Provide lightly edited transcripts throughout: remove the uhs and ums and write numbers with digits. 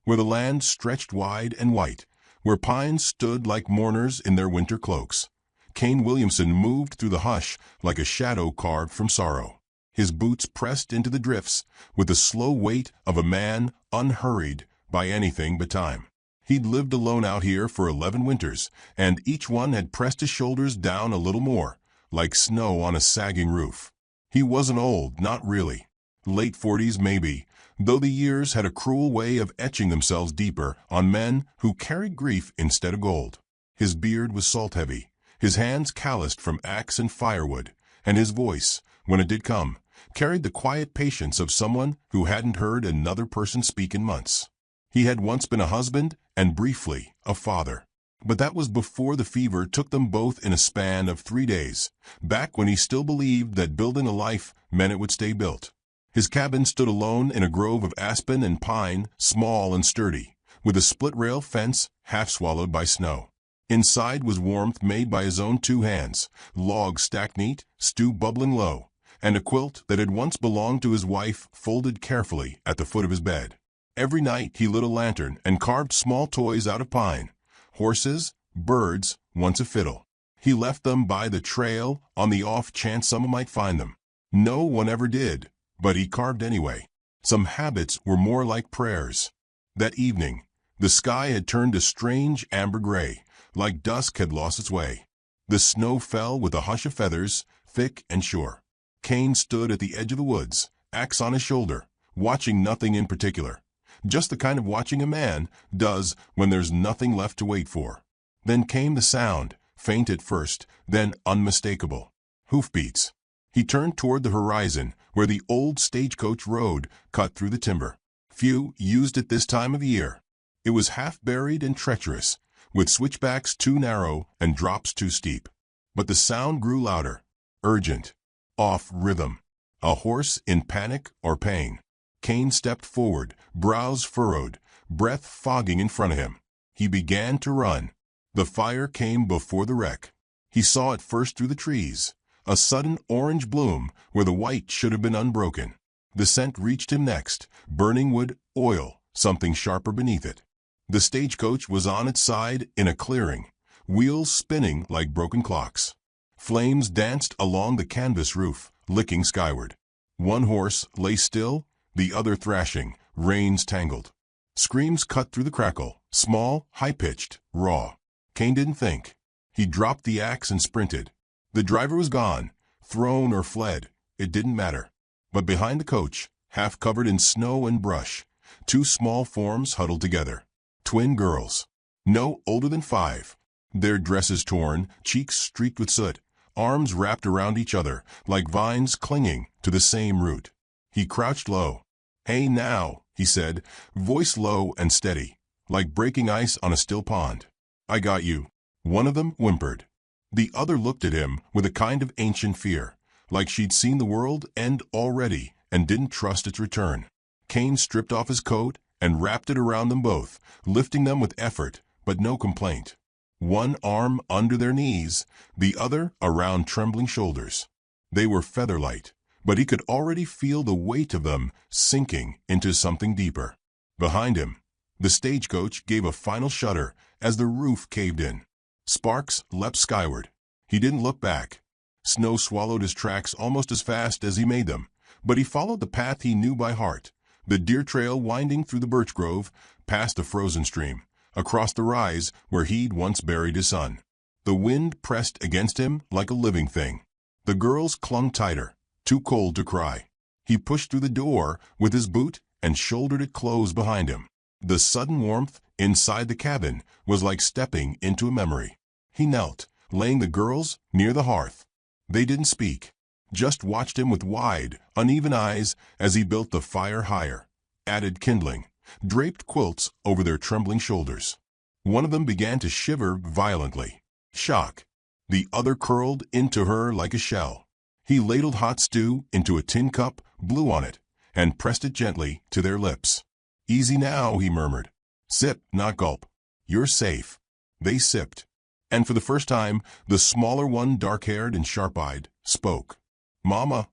where the land stretched wide and white, where pines stood like mourners in their winter cloaks. Kane Williamson moved through the hush like a shadow carved from sorrow. His boots pressed into the drifts with the slow weight of a man unhurried by anything but time. He'd lived alone out here for 11 winters, and each one had pressed his shoulders down a little more, like snow on a sagging roof. He wasn't old, not really. Late 40s maybe, though the years had a cruel way of etching themselves deeper on men who carried grief instead of gold. His beard was salt-heavy, his hands calloused from axe and firewood, and his voice, when it did come, carried the quiet patience of someone who hadn't heard another person speak in months. He had once been a husband and briefly a father. But that was before the fever took them both in a span of 3 days, back when he still believed that building a life meant it would stay built. His cabin stood alone in a grove of aspen and pine, small and sturdy, with a split-rail fence half swallowed by snow. Inside was warmth made by his own 2 hands, logs stacked neat, stew bubbling low, and a quilt that had once belonged to his wife folded carefully at the foot of his bed. Every night he lit a lantern and carved small toys out of pine. Horses, birds, once a fiddle. He left them by the trail on the off chance someone might find them. No one ever did, but he carved anyway. Some habits were more like prayers. That evening, the sky had turned a strange amber gray, like dusk had lost its way. The snow fell with a hush of feathers, thick and sure. Kane stood at the edge of the woods, axe on his shoulder, watching nothing in particular. Just the kind of watching a man does when there's nothing left to wait for. Then came the sound, faint at first, then unmistakable. Hoofbeats. He turned toward the horizon, where the old Stagecoach road cut through the timber. Few used it this time of year. It was half-buried and treacherous, with switchbacks too narrow and drops too steep. But the sound grew louder, urgent, off rhythm. A horse in panic or pain. Kane stepped forward, brows furrowed, breath fogging in front of him. He began to run. The fire came before the wreck. He saw it first through the trees, a sudden orange bloom where the white should have been unbroken. The scent reached him next, burning wood, oil, something sharper beneath it. The stagecoach was on its side in a clearing, wheels spinning like broken clocks. Flames danced along the canvas roof, licking skyward. One horse lay still, the other thrashing, reins tangled. Screams cut through the crackle, small, high-pitched, raw. Kane didn't think. He dropped the axe and sprinted. The driver was gone, thrown or fled. It didn't matter. But behind the coach, half covered in snow and brush, 2 small forms huddled together. Twin girls. No older than 5. Their dresses torn, cheeks streaked with soot, arms wrapped around each other, like vines clinging to the same root. He crouched low. "Hey now," he said, voice low and steady, like breaking ice on a still pond. "I got you." One of them whimpered. The other looked at him with a kind of ancient fear, like she'd seen the world end already and didn't trust its return. Kane stripped off his coat and wrapped it around them both, lifting them with effort, but no complaint. One arm under their knees, the other around trembling shoulders. They were featherlight, but he could already feel the weight of them sinking into something deeper. Behind him, the stagecoach gave a final shudder as the roof caved in. Sparks leapt skyward. He didn't look back. Snow swallowed his tracks almost as fast as he made them, but he followed the path he knew by heart, the deer trail winding through the birch grove, past the frozen stream, across the rise where he'd once buried his son. The wind pressed against him like a living thing. The girls clung tighter, too cold to cry. He pushed through the door with his boot and shouldered it close behind him. The sudden warmth inside the cabin was like stepping into a memory. He knelt, laying the girls near the hearth. They didn't speak, just watched him with wide, uneven eyes as he built the fire higher, added kindling, draped quilts over their trembling shoulders. One of them began to shiver violently. Shock. The other curled into her like a shell. He ladled hot stew into a tin cup, blew on it, and pressed it gently to their lips. "Easy now," he murmured. "Sip, not gulp. You're safe." They sipped. And for the first time, the smaller one, dark-haired and sharp-eyed, spoke. "Mama."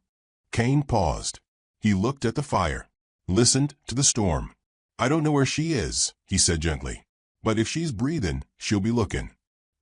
Kane paused. He looked at the fire, listened to the storm. "I don't know where she is," he said gently. "But if she's breathing, she'll be looking.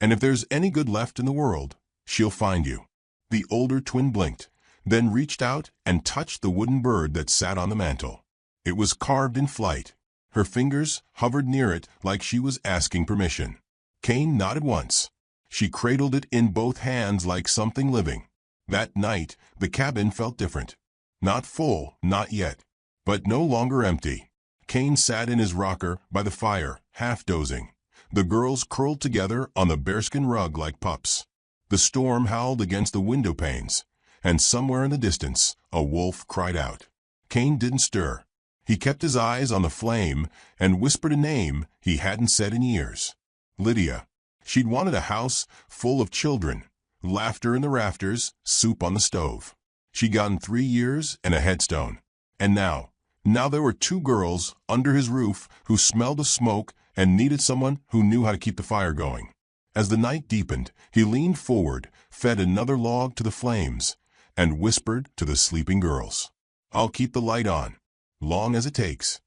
And if there's any good left in the world, she'll find you." The older twin blinked, then reached out and touched the wooden bird that sat on the mantel. It was carved in flight. Her fingers hovered near it like she was asking permission. Kane nodded once. She cradled it in both hands like something living. That night, the cabin felt different. Not full, not yet, but no longer empty. Kane sat in his rocker by the fire, half dozing. The girls curled together on the bearskin rug like pups. The storm howled against the window panes, and somewhere in the distance, a wolf cried out. Kane didn't stir. He kept his eyes on the flame and whispered a name he hadn't said in years. Lydia. She'd wanted a house full of children, laughter in the rafters, soup on the stove. She'd gotten 3 years and a headstone. And now there were 2 girls under his roof who smelled of smoke and needed someone who knew how to keep the fire going. As the night deepened, he leaned forward, fed another log to the flames, and whispered to the sleeping girls, "I'll keep the light on, long as it takes."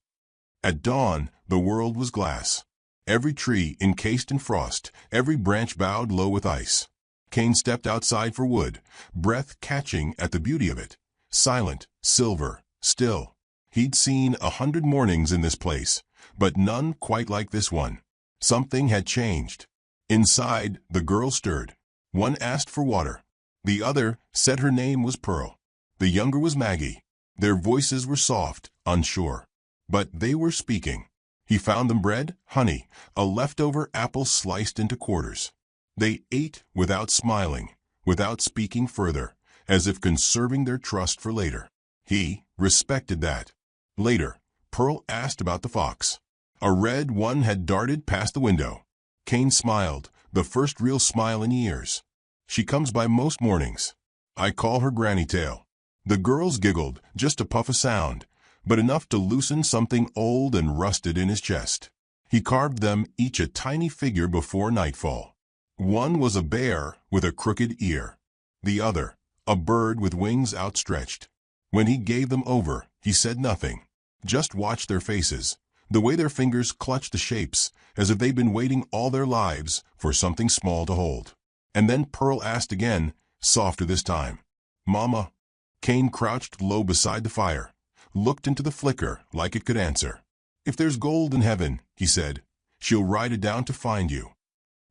At dawn, the world was glass. Every tree encased in frost, every branch bowed low with ice. Kane stepped outside for wood, breath catching at the beauty of it. Silent, silver, still. He'd seen 100 mornings in this place, but none quite like this one. Something had changed. Inside, the girl stirred. One asked for water. The other said her name was Pearl. The younger was Maggie. Their voices were soft, unsure. But they were speaking. He found them bread, honey, a leftover apple sliced into quarters. They ate without smiling, without speaking further, as if conserving their trust for later. He respected that. Later, Pearl asked about the fox. A red one had darted past the window. Kane smiled, the first real smile in years. "She comes by most mornings. I call her Granny Tail." The girls giggled, just a puff of sound, but enough to loosen something old and rusted in his chest. He carved them each a tiny figure before nightfall. One was a bear with a crooked ear. The other, a bird with wings outstretched. When he gave them over, he said nothing. Just watched their faces, the way their fingers clutched the shapes, as if they'd been waiting all their lives for something small to hold. And then Pearl asked again, softer this time, "Mama?" Kane crouched low beside the fire, looked into the flicker like it could answer. "If there's gold in heaven," he said, "she'll ride it down to find you."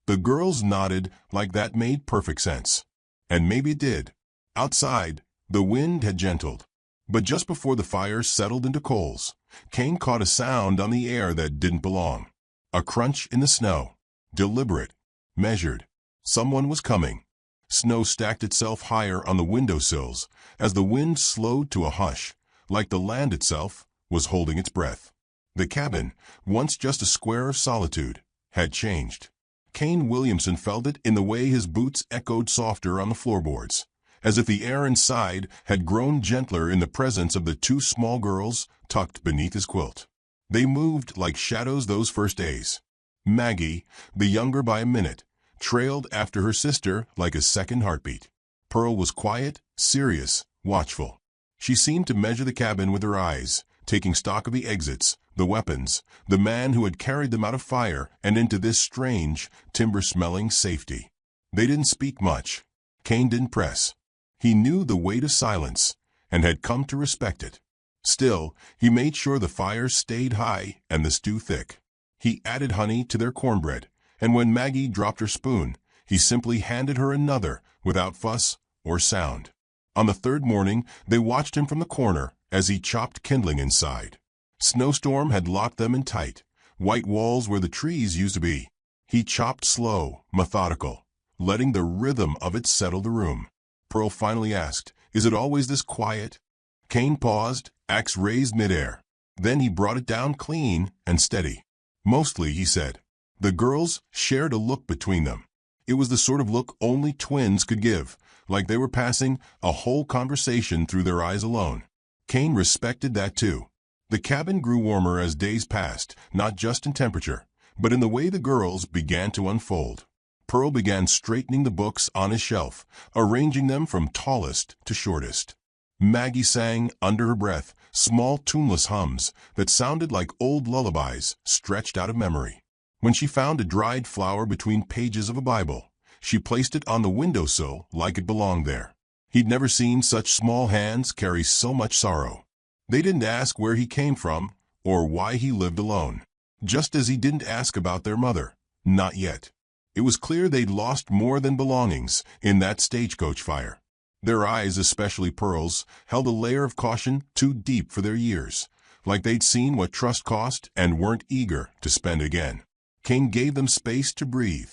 The girls nodded like that made perfect sense. And maybe it did. Outside, the wind had gentled. But just before the fire settled into coals, Kane caught a sound on the air that didn't belong. A crunch in the snow. Deliberate. Measured. Someone was coming. Snow stacked itself higher on the windowsills as the wind slowed to a hush, like the land itself was holding its breath. The cabin, once just a square of solitude, had changed. Kane Williamson felt it in the way his boots echoed softer on the floorboards, as if the air inside had grown gentler in the presence of the 2 small girls tucked beneath his quilt. They moved like shadows those first days. Maggie, the younger by a minute, trailed after her sister like a second heartbeat. Pearl was quiet, serious, watchful. She seemed to measure the cabin with her eyes, taking stock of the exits, the weapons, the man who had carried them out of fire and into this strange, timber-smelling safety. They didn't speak much. Kane didn't press. He knew the weight of silence and had come to respect it. Still, he made sure the fire stayed high and the stew thick. He added honey to their cornbread, and when Maggie dropped her spoon, he simply handed her another without fuss or sound. On the 3rd morning, they watched him from the corner as he chopped kindling inside. Snowstorm had locked them in tight, white walls where the trees used to be. He chopped slow, methodical, letting the rhythm of it settle the room. Pearl finally asked, "Is it always this quiet?" Kane paused, axe raised midair. Then he brought it down clean and steady. "Mostly," he said. The girls shared a look between them. It was the sort of look only twins could give, like they were passing a whole conversation through their eyes alone. Kane respected that too. The cabin grew warmer as days passed, not just in temperature, but in the way the girls began to unfold. Pearl began straightening the books on his shelf, arranging them from tallest to shortest. Maggie sang, under her breath, small tuneless hums that sounded like old lullabies stretched out of memory. When she found a dried flower between pages of a Bible, she placed it on the windowsill like it belonged there. He'd never seen such small hands carry so much sorrow. They didn't ask where he came from or why he lived alone. Just as he didn't ask about their mother. Not yet. It was clear they'd lost more than belongings in that stagecoach fire. Their eyes, especially Pearl's, held a layer of caution too deep for their years, like they'd seen what trust cost and weren't eager to spend again. Kane gave them space to breathe.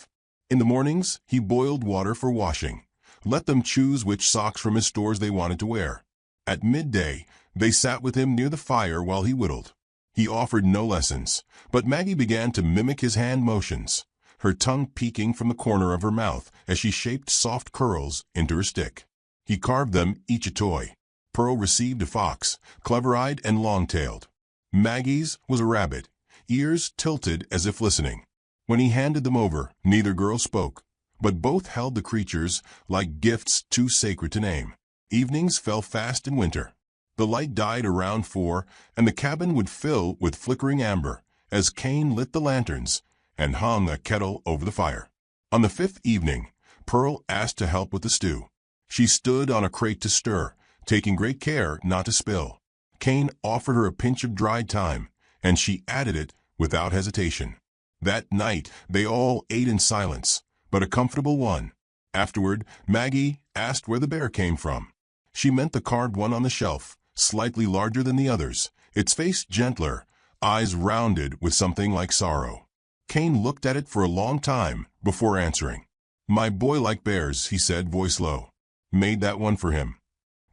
In the mornings, he boiled water for washing. Let them choose which socks from his stores they wanted to wear. At midday, they sat with him near the fire while he whittled. He offered no lessons, but Maggie began to mimic his hand motions, her tongue peeking from the corner of her mouth as she shaped soft curls into her stick. He carved them, each a toy. Pearl received a fox, clever-eyed and long-tailed. Maggie's was a rabbit, ears tilted as if listening. When he handed them over, neither girl spoke, but both held the creatures like gifts too sacred to name. Evenings fell fast in winter. The light died around 4, and the cabin would fill with flickering amber as Kane lit the lanterns and hung a kettle over the fire. On the 5th evening, Pearl asked to help with the stew. She stood on a crate to stir, taking great care not to spill. Kane offered her a pinch of dried thyme, and she added it without hesitation. That night, they all ate in silence, but a comfortable one. Afterward, Maggie asked where the bear came from. She meant the carved one on the shelf, slightly larger than the others, its face gentler, eyes rounded with something like sorrow. Kane looked at it for a long time before answering. "My boy liked bears," he said, voice low. "Made that one for him."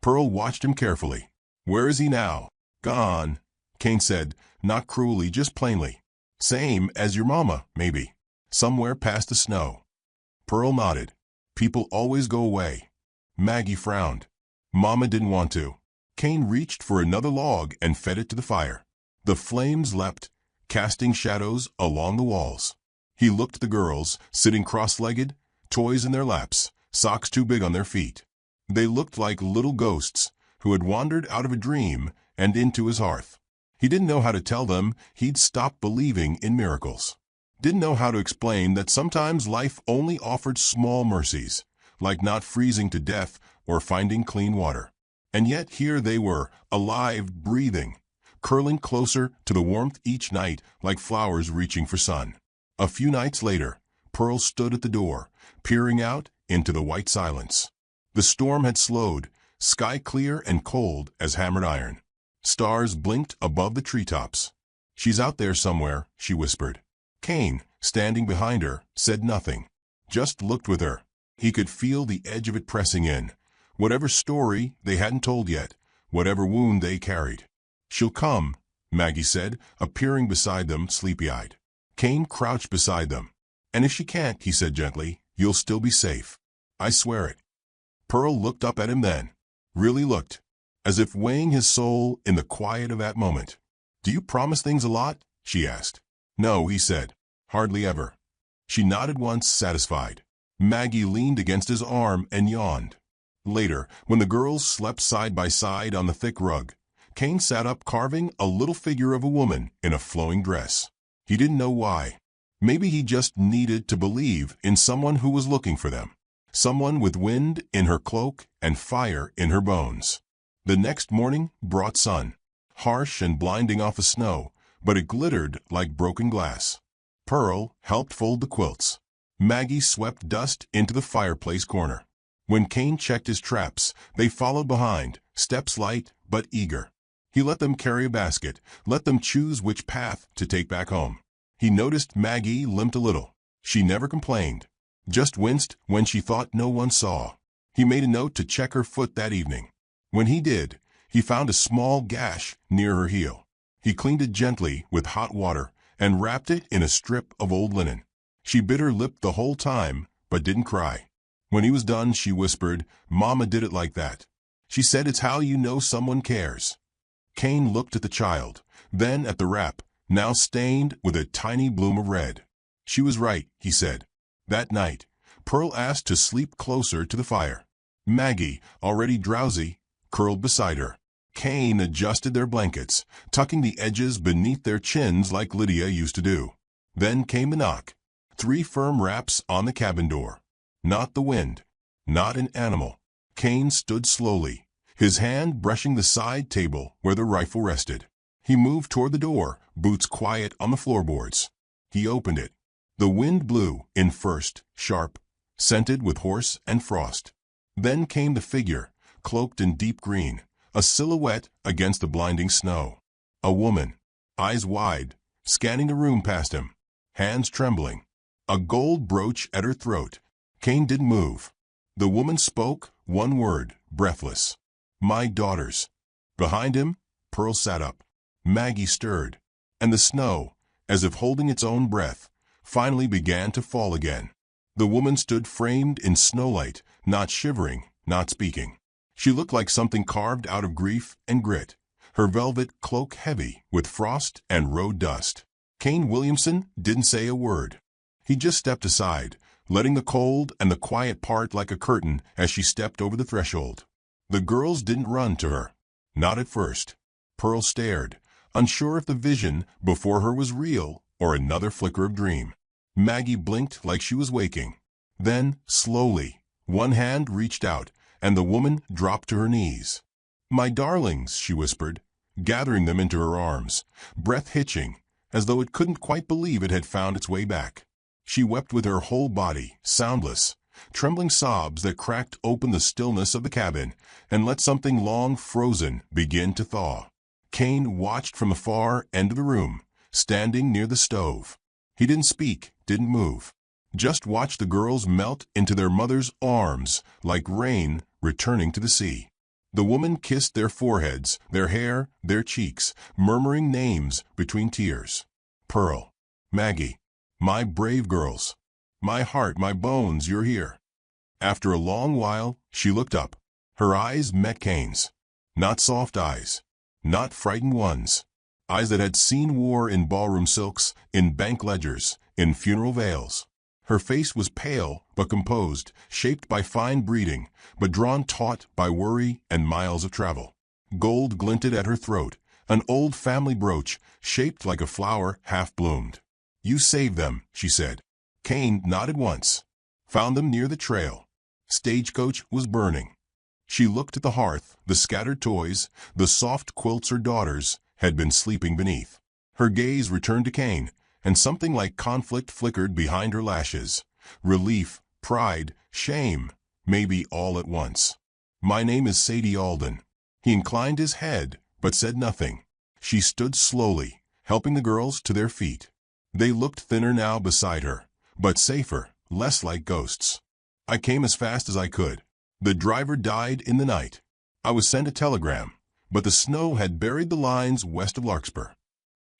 Pearl watched him carefully. "Where is he now?" "Gone," Kane said, not cruelly, just plainly. "Same as your mama, maybe. Somewhere past the snow." Pearl nodded. "People always go away." Maggie frowned. "Mama didn't want to." Kane reached for another log and fed it to the fire. The flames leapt, casting shadows along the walls. He looked at the girls, sitting cross-legged, toys in their laps, socks too big on their feet. They looked like little ghosts who had wandered out of a dream and into his hearth. He didn't know how to tell them he'd stopped believing in miracles. Didn't know how to explain that sometimes life only offered small mercies, like not freezing to death or finding clean water. And yet here they were, alive, breathing, curling closer to the warmth each night like flowers reaching for sun. A few nights later, Pearl stood at the door, peering out into the white silence. The storm had slowed, sky clear and cold as hammered iron. Stars blinked above the treetops. "She's out there somewhere," she whispered. Kane, standing behind her, said nothing, just looked with her. He could feel the edge of it pressing in, whatever story they hadn't told yet, whatever wound they carried. "She'll come," Maggie said, appearing beside them, sleepy-eyed. Kane crouched beside them. "And if she can't," he said gently, "you'll still be safe. I swear it." Pearl looked up at him then, really looked, as if weighing his soul in the quiet of that moment. "Do you promise things a lot?" she asked. "No," he said, "hardly ever." She nodded once, satisfied. Maggie leaned against his arm and yawned. Later, when the girls slept side by side on the thick rug, Kane sat up carving a little figure of a woman in a flowing dress. He didn't know why. Maybe he just needed to believe in someone who was looking for them. Someone with wind in her cloak and fire in her bones. The next morning brought sun, harsh and blinding off the snow, but it glittered like broken glass. Pearl helped fold the quilts. Maggie swept dust into the fireplace corner. When Kane checked his traps, they followed behind, steps light but eager. He let them carry a basket, let them choose which path to take back home. He noticed Maggie limped a little. She never complained, just winced when she thought no one saw. He made a note to check her foot that evening. When he did, he found a small gash near her heel. He cleaned it gently with hot water and wrapped it in a strip of old linen. She bit her lip the whole time, but didn't cry. When he was done, she whispered, "Mama did it like that. She said it's how you know someone cares." Kane looked at the child, then at the wrap, now stained with a tiny bloom of red. "She was right," he said. That night, Pearl asked to sleep closer to the fire. Maggie, already drowsy, curled beside her. Cain adjusted their blankets, tucking the edges beneath their chins like Lydia used to do. Then came the knock. 3 firm raps on the cabin door. Not the wind. Not an animal. Cain stood slowly, his hand brushing the side table where the rifle rested. He moved toward the door, boots quiet on the floorboards. He opened it. The wind blew in first, sharp, scented with horse and frost. Then came the figure, cloaked in deep green, a silhouette against the blinding snow. A woman, eyes wide, scanning the room past him, hands trembling, a gold brooch at her throat. Cain didn't move. The woman spoke, one word, breathless. "My daughters." Behind him, Pearl sat up. Maggie stirred, and the snow, as if holding its own breath, finally began to fall again. The woman stood framed in snowlight, not shivering, not speaking. She looked like something carved out of grief and grit, her velvet cloak heavy with frost and road dust. Cain Williamson didn't say a word. He just stepped aside, letting the cold and the quiet part like a curtain as she stepped over the threshold. The girls didn't run to her. Not at first. Pearl stared, unsure if the vision before her was real or another flicker of dream. Maggie blinked like she was waking. Then, slowly, one hand reached out, and the woman dropped to her knees. "My darlings," she whispered, gathering them into her arms, breath hitching, as though it couldn't quite believe it had found its way back. She wept with her whole body, soundless, trembling sobs that cracked open the stillness of the cabin and let something long frozen begin to thaw. Cain watched from the far end of the room, standing near the stove. He didn't speak, didn't move. Just watched the girls melt into their mother's arms like rain returning to the sea. The woman kissed their foreheads, their hair, their cheeks, murmuring names between tears. "Pearl, Maggie, my brave girls, my heart, my bones, you're here." After a long while, she looked up. Her eyes met Cain's. Not soft eyes, not frightened ones. Eyes that had seen war in ballroom silks, in bank ledgers, in funeral veils. Her face was pale but composed, shaped by fine breeding, but drawn taut by worry and miles of travel. Gold glinted at her throat, an old family brooch shaped like a flower half-bloomed. "You saved them," she said. Cain nodded once. "Found them near the trail. Stagecoach was burning." She looked at the hearth, the scattered toys, the soft quilts her daughters had been sleeping beneath. Her gaze returned to Cain, and something like conflict flickered behind her lashes. Relief, pride, shame, maybe all at once. "My name is Sadie Alden." He inclined his head, but said nothing. She stood slowly, helping the girls to their feet. They looked thinner now beside her, but safer, less like ghosts. "I came as fast as I could. The driver died in the night. I was sent a telegram, but the snow had buried the lines west of Larkspur."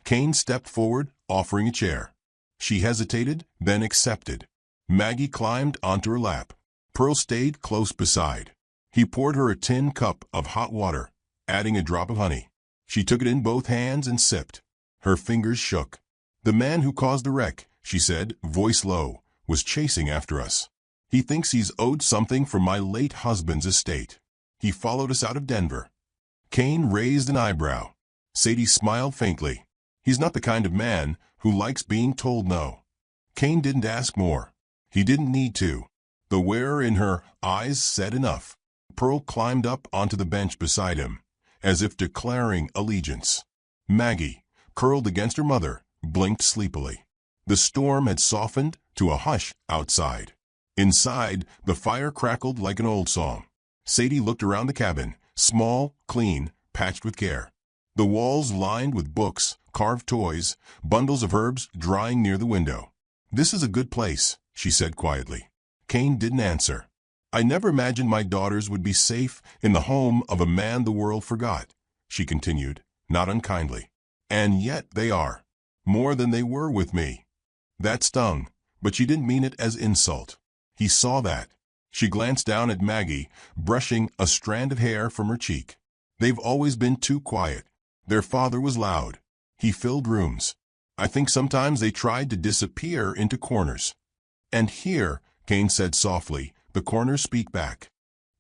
Cain stepped forward, offering a chair. She hesitated, then accepted. Maggie climbed onto her lap. Pearl stayed close beside. He poured her a tin cup of hot water, adding a drop of honey. She took it in both hands and sipped. Her fingers shook. "The man who caused the wreck," she said, voice low, "was chasing after us. He thinks he's owed something from my late husband's estate. He followed us out of Denver." Cain raised an eyebrow. Sadie smiled faintly. "He's not the kind of man who likes being told no." Cain didn't ask more. He didn't need to. The wearer in her eyes said enough. Pearl climbed up onto the bench beside him, as if declaring allegiance. Maggie, curled against her mother, blinked sleepily. The storm had softened to a hush outside. Inside, the fire crackled like an old song. Sadie looked around the cabin, small, clean, patched with care. The walls lined with books, carved toys, bundles of herbs drying near the window. "This is a good place," she said quietly. Cain didn't answer. "I never imagined my daughters would be safe in the home of a man the world forgot," she continued, not unkindly. "And yet they are. More than they were with me." That stung, but she didn't mean it as insult. He saw that. She glanced down at Maggie, brushing a strand of hair from her cheek. "They've always been too quiet. Their father was loud. He filled rooms. I think sometimes they tried to disappear into corners." "And here," Cain said softly, "the corners speak back."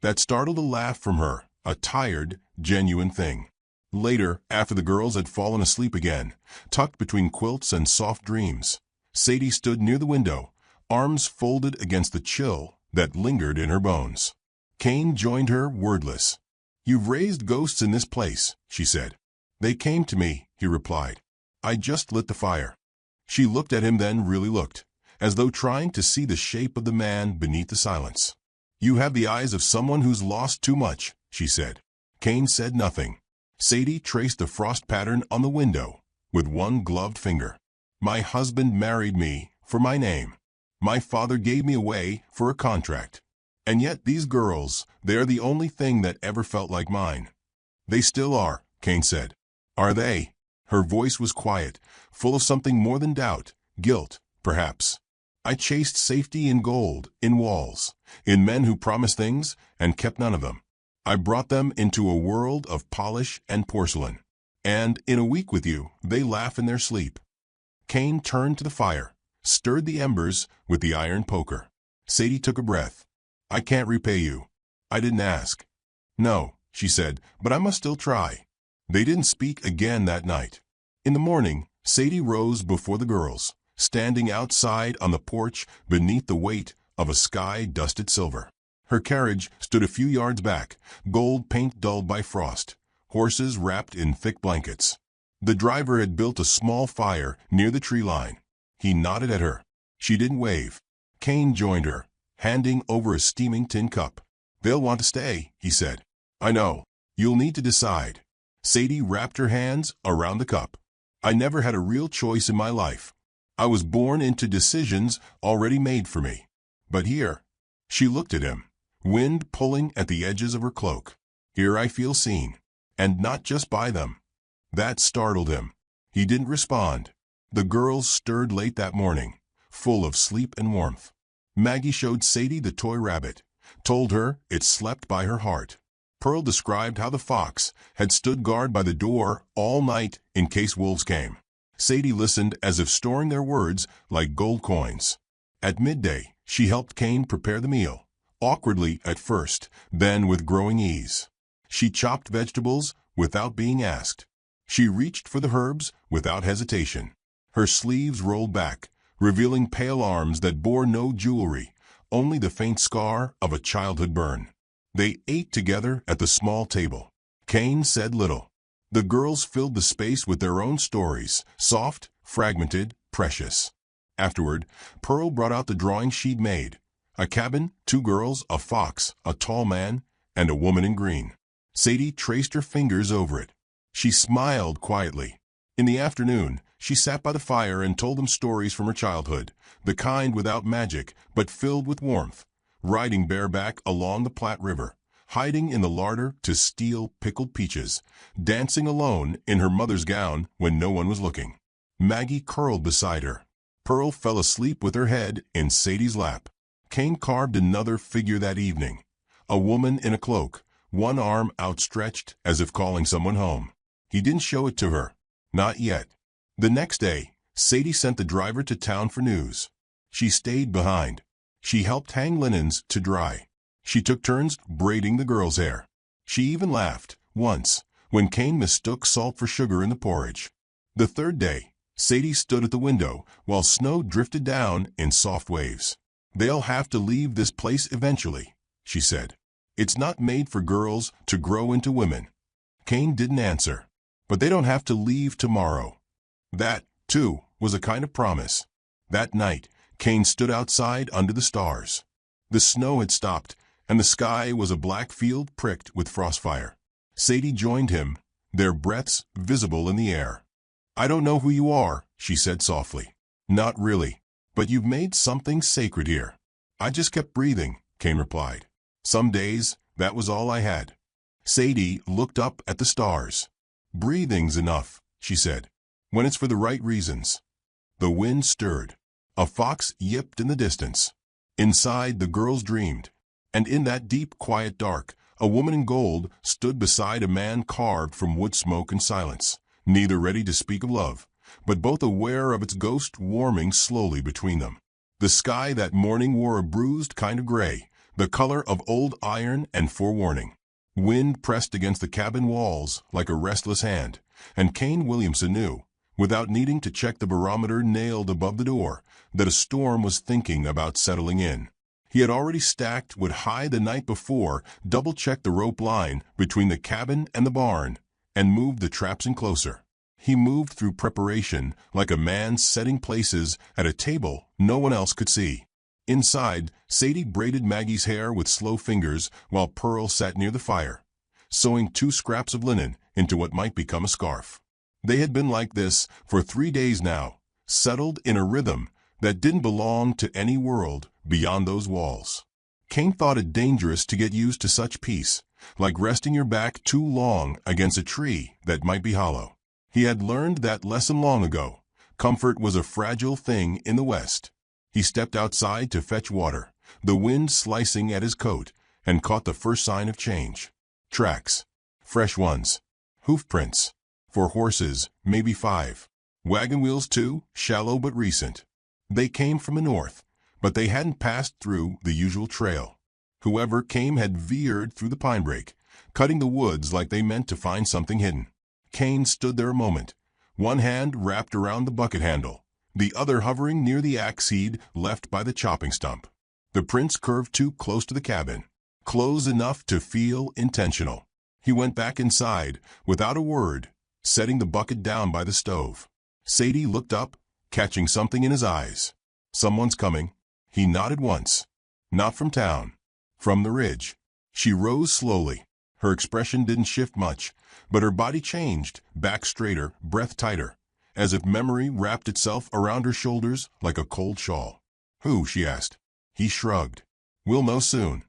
That startled a laugh from her, a tired, genuine thing. Later, after the girls had fallen asleep again, tucked between quilts and soft dreams, Sadie stood near the window, arms folded against the chill that lingered in her bones. Kane joined her, wordless. "You've raised ghosts in this place," she said. "They came to me," he replied. "I just lit the fire." She looked at him, then really looked, as though trying to see the shape of the man beneath the silence. "You have the eyes of someone who's lost too much," she said. Kane said nothing. Sadie traced the frost pattern on the window with one gloved finger. "My husband married me for my name. My father gave me away for a contract. And yet these girls, they are the only thing that ever felt like mine." "They still are," Kane said. "Are they?" Her voice was quiet, full of something more than doubt, guilt, perhaps. "I chased safety in gold, in walls, in men who promised things and kept none of them. I brought them into a world of polish and porcelain. And in a week with you, they laugh in their sleep." Kane turned to the fire, stirred the embers with the iron poker. Sadie took a breath. "I can't repay you. I didn't ask." "No," she said, "but I must still try." They didn't speak again that night. In the morning, Sadie rose before the girls, standing outside on the porch beneath the weight of a sky dusted silver. Her carriage stood a few yards back, gold paint dulled by frost, horses wrapped in thick blankets. The driver had built a small fire near the tree line. He nodded at her. She didn't wave. Kane joined her, handing over a steaming tin cup. "They'll want to stay," he said. "I know. You'll need to decide." Sadie wrapped her hands around the cup. "I never had a real choice in my life. I was born into decisions already made for me. But here," she looked at him, wind pulling at the edges of her cloak, "here I feel seen, and not just by them." That startled him. He didn't respond. The girls stirred late that morning, full of sleep and warmth. Maggie showed Sadie the toy rabbit, told her it slept by her heart. Pearl described how the fox had stood guard by the door all night in case wolves came. Sadie listened as if storing their words like gold coins. At midday, she helped Kane prepare the meal, awkwardly at first, then with growing ease. She chopped vegetables without being asked. She reached for the herbs without hesitation. Her sleeves rolled back, revealing pale arms that bore no jewelry, only the faint scar of a childhood burn. They ate together at the small table. Kane said little. The girls filled the space with their own stories, soft, fragmented, precious. Afterward, Pearl brought out the drawing she'd made. A cabin, 2 girls, a fox, a tall man, and a woman in green. Sadie traced her fingers over it. She smiled quietly. In the afternoon, she sat by the fire and told them stories from her childhood, the kind without magic, but filled with warmth. Riding bareback along the Platte River, hiding in the larder to steal pickled peaches, dancing alone in her mother's gown when no one was looking. Maggie curled beside her. Pearl fell asleep with her head in Sadie's lap. Kane carved another figure that evening, a woman in a cloak, one arm outstretched as if calling someone home. He didn't show it to her. Not yet. The next day, Sadie sent the driver to town for news. She stayed behind. She helped hang linens to dry. She took turns braiding the girls' hair. She even laughed, once, when Kane mistook salt for sugar in the porridge. The third day, Sadie stood at the window while snow drifted down in soft waves. "They'll have to leave this place eventually," she said. "It's not made for girls to grow into women." Kane didn't answer. "But they don't have to leave tomorrow." That, too, was a kind of promise. That night, Kane stood outside under the stars. The snow had stopped, and the sky was a black field pricked with frostfire. Sadie joined him, their breaths visible in the air. "I don't know who you are," she said softly. "Not really. But you've made something sacred here." "I just kept breathing," Kane replied. "Some days, that was all I had." Sadie looked up at the stars. "Breathing's enough," she said, "when it's for the right reasons." The wind stirred. A fox yipped in the distance. Inside, the girls dreamed. And in that deep, quiet dark, a woman in gold stood beside a man carved from wood smoke and silence, neither ready to speak of love, but both aware of its ghost warming slowly between them. The sky that morning wore a bruised kind of gray, the color of old iron and forewarning. Wind pressed against the cabin walls like a restless hand, and Kane Williamson knew, without needing to check the barometer nailed above the door, that a storm was thinking about settling in. He had already stacked wood high the night before, double-checked the rope line between the cabin and the barn, and moved the traps in closer. He moved through preparation like a man setting places at a table no one else could see. Inside, Sadie braided Maggie's hair with slow fingers while Pearl sat near the fire, sewing 2 scraps of linen into what might become a scarf. They had been like this for 3 days now, settled in a rhythm that didn't belong to any world beyond those walls. Kane thought it dangerous to get used to such peace, like resting your back too long against a tree that might be hollow. He had learned that lesson long ago. Comfort was a fragile thing in the West. He stepped outside to fetch water, the wind slicing at his coat, and caught the first sign of change. Tracks. Fresh ones. Hoof prints. 4 horses, maybe 5. Wagon wheels too, shallow but recent. They came from the north, but they hadn't passed through the usual trail. Whoever came had veered through the pine brake, cutting the woods like they meant to find something hidden. Kane stood there a moment, one hand wrapped around the bucket handle, the other hovering near the axe head left by the chopping stump. The prints curved too close to the cabin, close enough to feel intentional. He went back inside, without a word, setting the bucket down by the stove. Sadie looked up, catching something in his eyes. Someone's coming. He nodded once. Not from town. From the ridge. She rose slowly. Her expression didn't shift much, but her body changed, back straighter, breath tighter, as if memory wrapped itself around her shoulders like a cold shawl. Who? She asked. He shrugged. We'll know soon.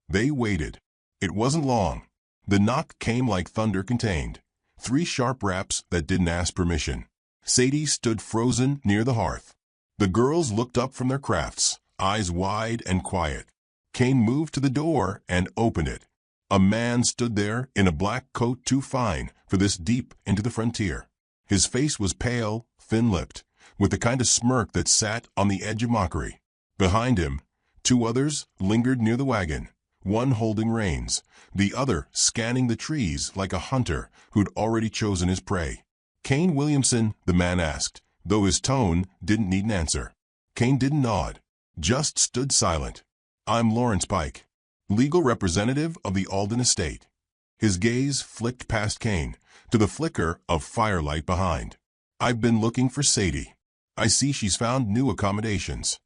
They waited. It wasn't long. The knock came like thunder contained. 3 sharp raps that didn't ask permission. Sadie stood frozen near the hearth. The girls looked up from their crafts, eyes wide and quiet. Kane moved to the door and opened it. A man stood there in a black coat too fine for this deep into the frontier. His face was pale, thin-lipped, with the kind of smirk that sat on the edge of mockery. Behind him, 2 others lingered near the wagon, one holding reins, the other scanning the trees like a hunter who'd already chosen his prey. Kane Williamson, the man asked, though his tone didn't need an answer. Kane didn't nod, just stood silent. I'm Lawrence Pike, legal representative of the Alden estate. His gaze flicked past Kane, to the flicker of firelight behind. I've been looking for Sadie. I see she's found new accommodations.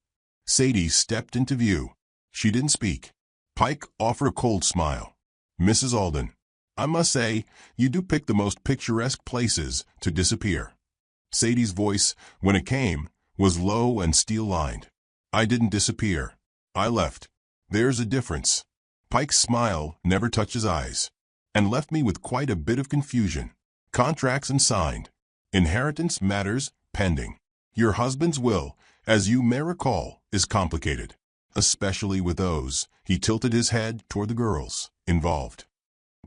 Sadie stepped into view. She didn't speak. Pike offered a cold smile. Mrs. Alden, I must say, you do pick the most picturesque places to disappear. Sadie's voice, when it came, was low and steel-lined. I didn't disappear. I left. There's a difference. Pike's smile never touched his eyes, and left me with quite a bit of confusion. Contracts unsigned. Inheritance matters pending. Your husband's will, as you may recall, is complicated, especially with those, he tilted his head toward the girls, involved.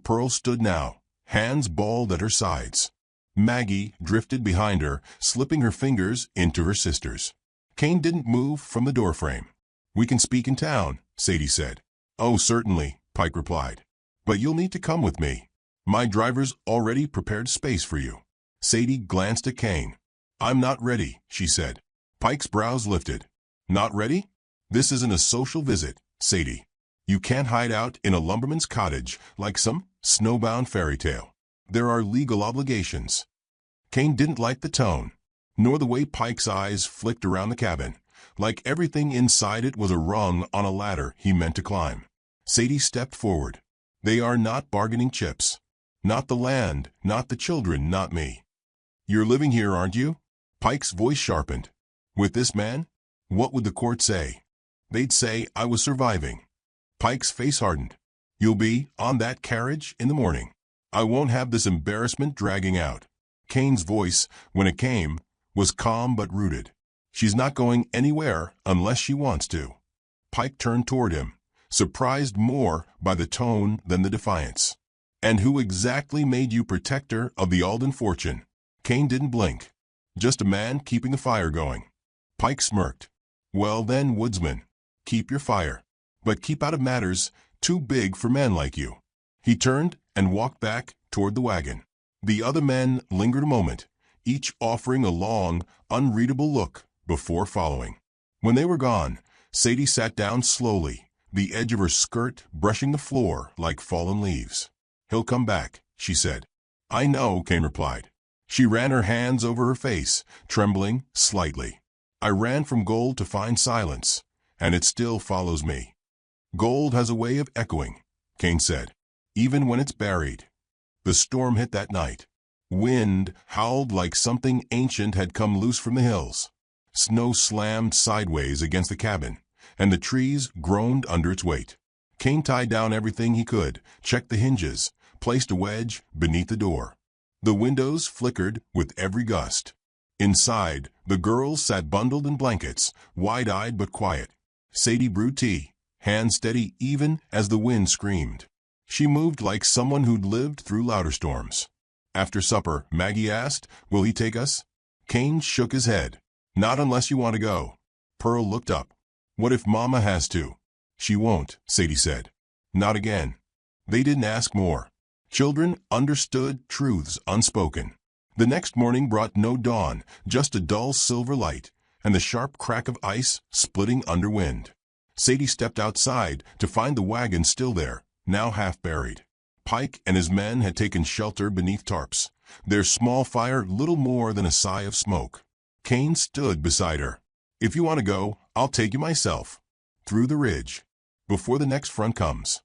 Pearl stood now, hands balled at her sides. Maggie drifted behind her, slipping her fingers into her sister's. Kane didn't move from the doorframe. We can speak in town, Sadie said. Oh, certainly, Pike replied. But you'll need to come with me. My driver's already prepared space for you. Sadie glanced at Kane. I'm not ready, she said. Pike's brows lifted. Not ready? This isn't a social visit, Sadie. You can't hide out in a lumberman's cottage like some snowbound fairy tale. There are legal obligations. Kane didn't like the tone, nor the way Pike's eyes flicked around the cabin, like everything inside it was a rung on a ladder he meant to climb. Sadie stepped forward. They are not bargaining chips. Not the land, not the children, not me. You're living here, aren't you? Pike's voice sharpened. With this man? What would the court say? They'd say I was surviving. Pike's face hardened. You'll be on that carriage in the morning. I won't have this embarrassment dragging out. Kane's voice, when it came, was calm but rooted. She's not going anywhere unless she wants to. Pike turned toward him, surprised more by the tone than the defiance. And who exactly made you protector of the Alden fortune? Kane didn't blink. Just a man keeping the fire going. Pike smirked. Well then, Woodsman, keep your fire. But keep out of matters too big for men like you. He turned and walked back toward the wagon. The other men lingered a moment, each offering a long, unreadable look before following. When they were gone, Sadie sat down slowly, the edge of her skirt brushing the floor like fallen leaves. "He'll come back," she said. "I know," Kane replied. She ran her hands over her face, trembling slightly. "I ran from gold to find silence, and it still follows me." "Gold has a way of echoing," Kane said, "even when it's buried." The storm hit that night. Wind howled like something ancient had come loose from the hills. Snow slammed sideways against the cabin, and the trees groaned under its weight. Kane tied down everything he could, checked the hinges, placed a wedge beneath the door. The windows flickered with every gust. Inside, the girls sat bundled in blankets, wide-eyed but quiet. Sadie brewed tea, hands steady even as the wind screamed. She moved like someone who'd lived through louder storms. After supper, Maggie asked, "Will he take us?" Kane shook his head. "Not unless you want to go." Pearl looked up. "What if Mama has to?" "She won't," Sadie said. "Not again." They didn't ask more. Children understood truths unspoken. The next morning brought no dawn, just a dull silver light, and the sharp crack of ice splitting under wind. Sadie stepped outside to find the wagon still there, now half buried. Pike and his men had taken shelter beneath tarps, their small fire little more than a sigh of smoke. Kane stood beside her. "If you want to go, I'll take you myself. Through the ridge. Before the next front comes."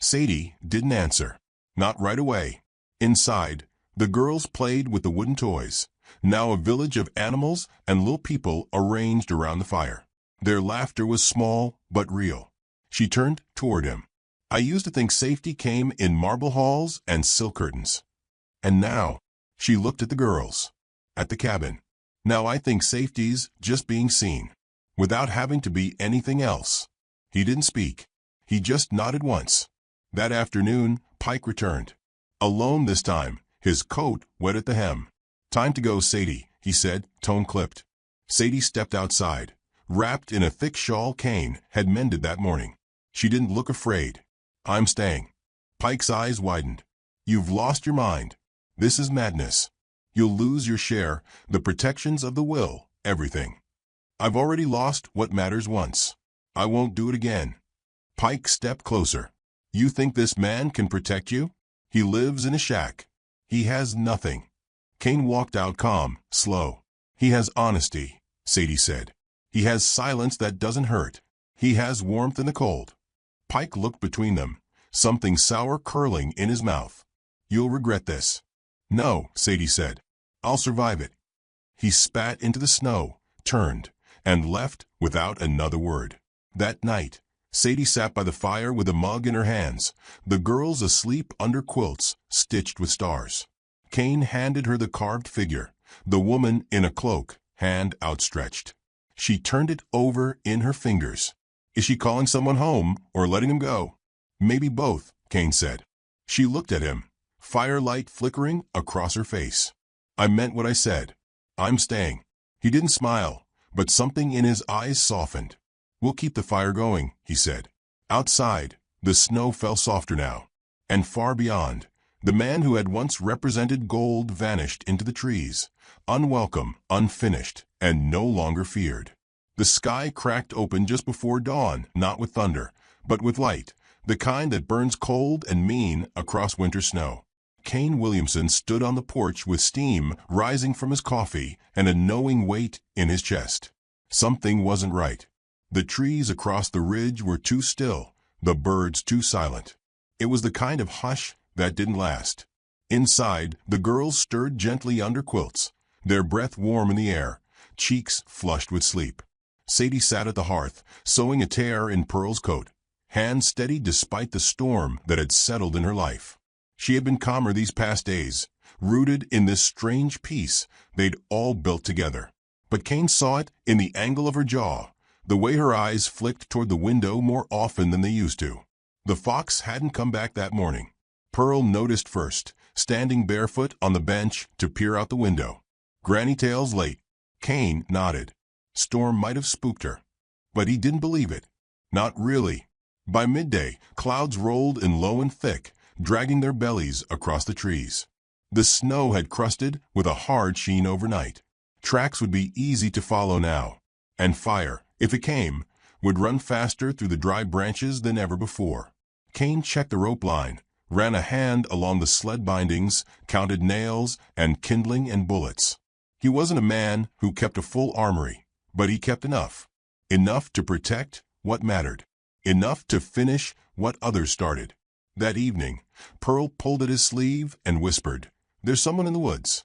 Sadie didn't answer. Not right away. Inside, the girls played with the wooden toys, now a village of animals and little people arranged around the fire. Their laughter was small but real. She turned toward him. "I used to think safety came in marble halls and silk curtains. And now," she looked at the girls, at the cabin, "now I think safety's just being seen, without having to be anything else." He didn't speak. He just nodded once. That afternoon, Pike returned. Alone this time, his coat wet at the hem. "Time to go, Sadie," he said, tone clipped. Sadie stepped outside, wrapped in a thick shawl Kane had mended that morning. She didn't look afraid. "I'm staying." Pike's eyes widened. "You've lost your mind. This is madness. You'll lose your share, the protections of the will, everything." "I've already lost what matters once. I won't do it again." Pike stepped closer. "You think this man can protect you? He lives in a shack. He has nothing." Kane walked out calm, slow. "He has honesty," Sadie said. "He has silence that doesn't hurt. He has warmth in the cold." Pike looked between them, something sour curling in his mouth. "You'll regret this." "No," Sadie said. "I'll survive it." He spat into the snow, turned, and left without another word. That night, Sadie sat by the fire with a mug in her hands, the girls asleep under quilts stitched with stars. Kane handed her the carved figure, the woman in a cloak, hand outstretched. She turned it over in her fingers. "Is she calling someone home or letting him go?" "Maybe both," Kane said. She looked at him, firelight flickering across her face. "I meant what I said. I'm staying." He didn't smile, but something in his eyes softened. "We'll keep the fire going," he said. Outside, the snow fell softer now, and far beyond, the man who had once represented gold vanished into the trees, unwelcome, unfinished, and no longer feared. The sky cracked open just before dawn, not with thunder, but with light, the kind that burns cold and mean across winter snow. Kane Williamson stood on the porch with steam rising from his coffee and a knowing weight in his chest. Something wasn't right. The trees across the ridge were too still, the birds too silent. It was the kind of hush that didn't last. Inside, the girls stirred gently under quilts, their breath warm in the air, cheeks flushed with sleep. Sadie sat at the hearth, sewing a tear in Pearl's coat, hands steady despite the storm that had settled in her life. She had been calmer these past days, rooted in this strange peace they'd all built together. But Kane saw it in the angle of her jaw, the way her eyes flicked toward the window more often than they used to. The fox hadn't come back that morning. Pearl noticed first, standing barefoot on the bench to peer out the window. Granny Tail's late. Kane nodded. Storm might have spooked her. But he didn't believe it. Not really. By midday, clouds rolled in low and thick, dragging their bellies across the trees. The snow had crusted with a hard sheen overnight. Tracks would be easy to follow now, and fire, if it came, would run faster through the dry branches than ever before. Kane checked the rope line, ran a hand along the sled bindings, counted nails and kindling and bullets. He wasn't a man who kept a full armory, but he kept enough. Enough to protect what mattered. Enough to finish what others started. That evening, Pearl pulled at his sleeve and whispered, "There's someone in the woods."